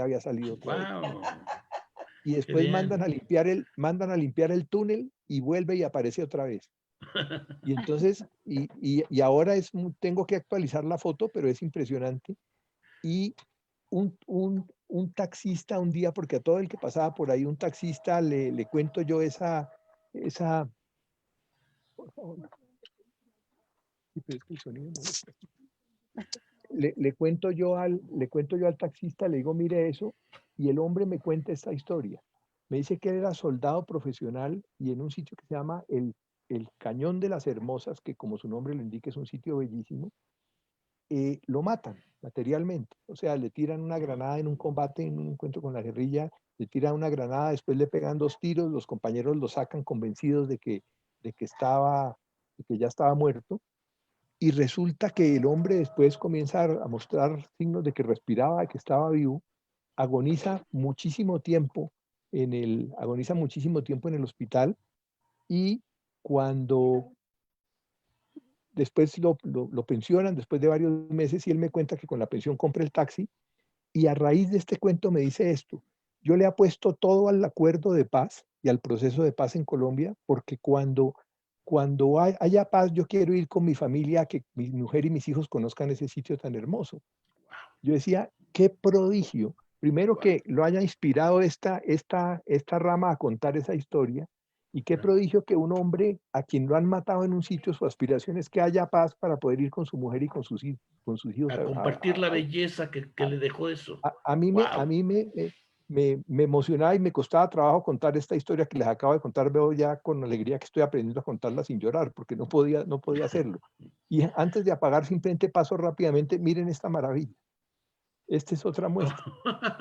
había salido otra vez. Wow, Y qué después bien. mandan a limpiar el túnel y vuelve y aparece otra vez. Y entonces, y ahora tengo que actualizar la foto, pero es impresionante. Y un taxista un día, porque a todo el que pasaba por ahí, un taxista le cuento yo por favor, sí, pero es que el sonido molesta. Le cuento yo al taxista, le digo, mire eso, y el hombre me cuenta esta historia. Me dice que él era soldado profesional y en un sitio que se llama el Cañón de las Hermosas, que como su nombre lo indica es un sitio bellísimo, lo matan materialmente. O sea, le tiran una granada en un combate, en un encuentro con la guerrilla, le tiran una granada, después le pegan 2 tiros, los compañeros lo sacan convencidos de que ya estaba muerto, y resulta que el hombre después comienza a mostrar signos de que respiraba, de que estaba vivo, agoniza muchísimo tiempo en el hospital, y cuando después lo pensionan después de varios meses, y él me cuenta que con la pensión compra el taxi, y a raíz de este cuento me dice esto: yo le apuesto todo al acuerdo de paz y al proceso de paz en Colombia, porque cuando haya paz, yo quiero ir con mi familia a que mi mujer y mis hijos conozcan ese sitio tan hermoso. Yo decía, qué prodigio. Primero, que lo haya inspirado esta rama a contar esa historia, y qué prodigio que un hombre a quien lo han matado en un sitio, su aspiración es que haya paz para poder ir con su mujer y con sus hijos A compartir la belleza que le dejó eso. a mí Wow. me emocionaba y me costaba trabajo contar esta historia que les acabo de contar. Veo ya con alegría que estoy aprendiendo a contarla sin llorar, porque no podía hacerlo. Y antes de apagar, simplemente paso rápidamente: miren esta maravilla. Esta es otra muestra.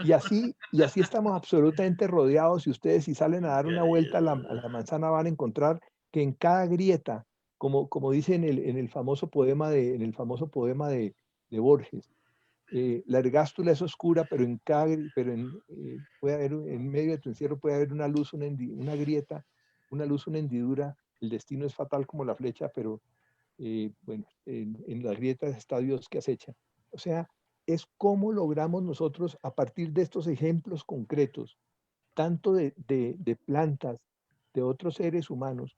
Y así estamos absolutamente rodeados. Y ustedes, si salen a dar una vuelta a la manzana, van a encontrar que en cada grieta, como dice en el famoso poema de Borges, la ergástula es oscura, pero puede haber, en medio de tu encierro puede haber una luz, una grieta, una luz, una hendidura. El destino es fatal como la flecha, pero bueno, en las grietas está Dios que acecha. O sea, es cómo logramos nosotros, a partir de estos ejemplos concretos, tanto de plantas, de otros seres humanos,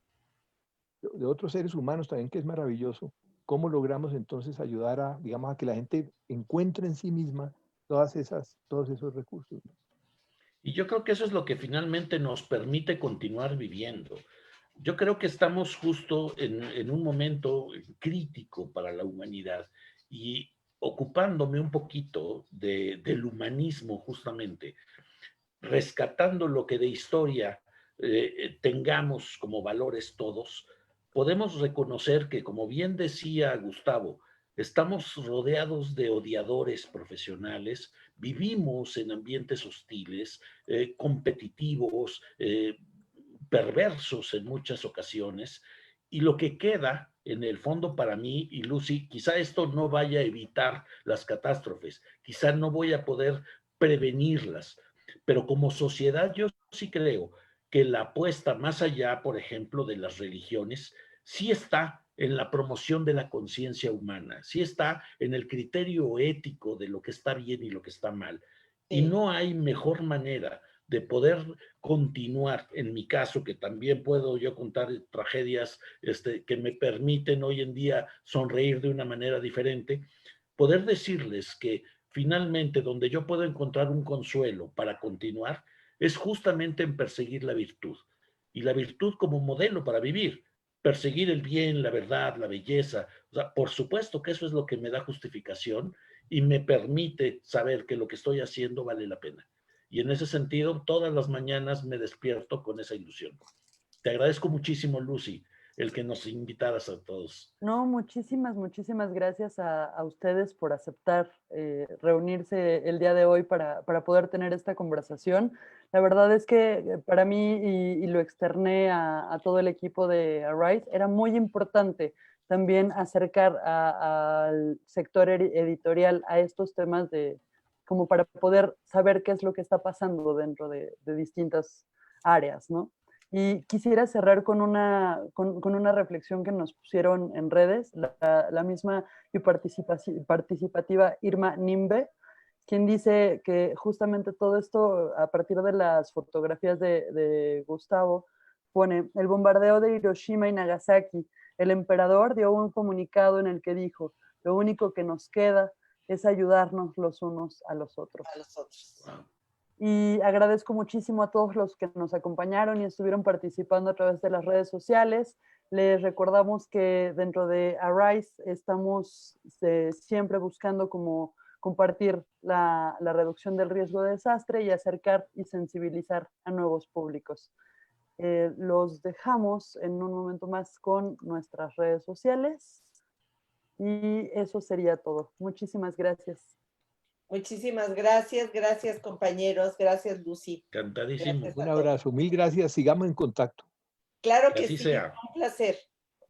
también, que es maravilloso, cómo logramos entonces ayudar a, digamos, a que la gente encuentre en sí misma todos esos recursos, ¿no? Y yo creo que eso es lo que finalmente nos permite continuar viviendo. Yo creo que estamos justo en un momento crítico para la humanidad, y ocupándome un poquito del humanismo, justamente, rescatando lo que de historia tengamos como valores todos, podemos reconocer que, como bien decía Gustavo, estamos rodeados de odiadores profesionales, vivimos en ambientes hostiles, competitivos, perversos en muchas ocasiones, y lo que queda en el fondo para mí, y Lucy, quizá esto no vaya a evitar las catástrofes, quizá no voy a poder prevenirlas, pero como sociedad yo sí creo que la apuesta más allá, por ejemplo, de las religiones, sí está en la promoción de la conciencia humana, sí está en el criterio ético de lo que está bien y lo que está mal. Y Sí. no hay mejor manera de poder continuar, en mi caso, que también puedo yo contar tragedias que me permiten hoy en día sonreír de una manera diferente, poder decirles que finalmente donde yo puedo encontrar un consuelo para continuar es justamente en perseguir la virtud. Y la virtud como modelo para vivir, perseguir el bien, la verdad, la belleza. O sea, por supuesto que eso es lo que me da justificación y me permite saber que lo que estoy haciendo vale la pena. Y en ese sentido, todas las mañanas me despierto con esa ilusión. Te agradezco muchísimo, Lucy, el que nos invitaras a todos. No, muchísimas gracias a ustedes por aceptar reunirse el día de hoy para poder tener esta conversación. La verdad es que para mí, y lo externé a todo el equipo de Arise, era muy importante también acercar al sector editorial a estos temas como para poder saber qué es lo que está pasando dentro de distintas áreas, ¿no? Y quisiera cerrar con una reflexión que nos pusieron en redes, la misma y participativa Irma Nimbe, quien dice que justamente todo esto, a partir de las fotografías de Gustavo, pone: el bombardeo de Hiroshima y Nagasaki. El emperador dio un comunicado en el que dijo: lo único que nos queda es ayudarnos los unos a los otros. A los otros. Wow. Y agradezco muchísimo a todos los que nos acompañaron y estuvieron participando a través de las redes sociales. Les recordamos que dentro de Arise estamos siempre buscando como compartir la reducción del riesgo de desastre y acercar y sensibilizar a nuevos públicos. Los dejamos en un momento más con nuestras redes sociales. Y eso sería todo. Muchísimas gracias. Muchísimas gracias, gracias compañeros, gracias Lucy. Encantadísimo. Gracias Un a todos. abrazo, mil gracias, sigamos en contacto. Claro Que que así sí, sea. un placer.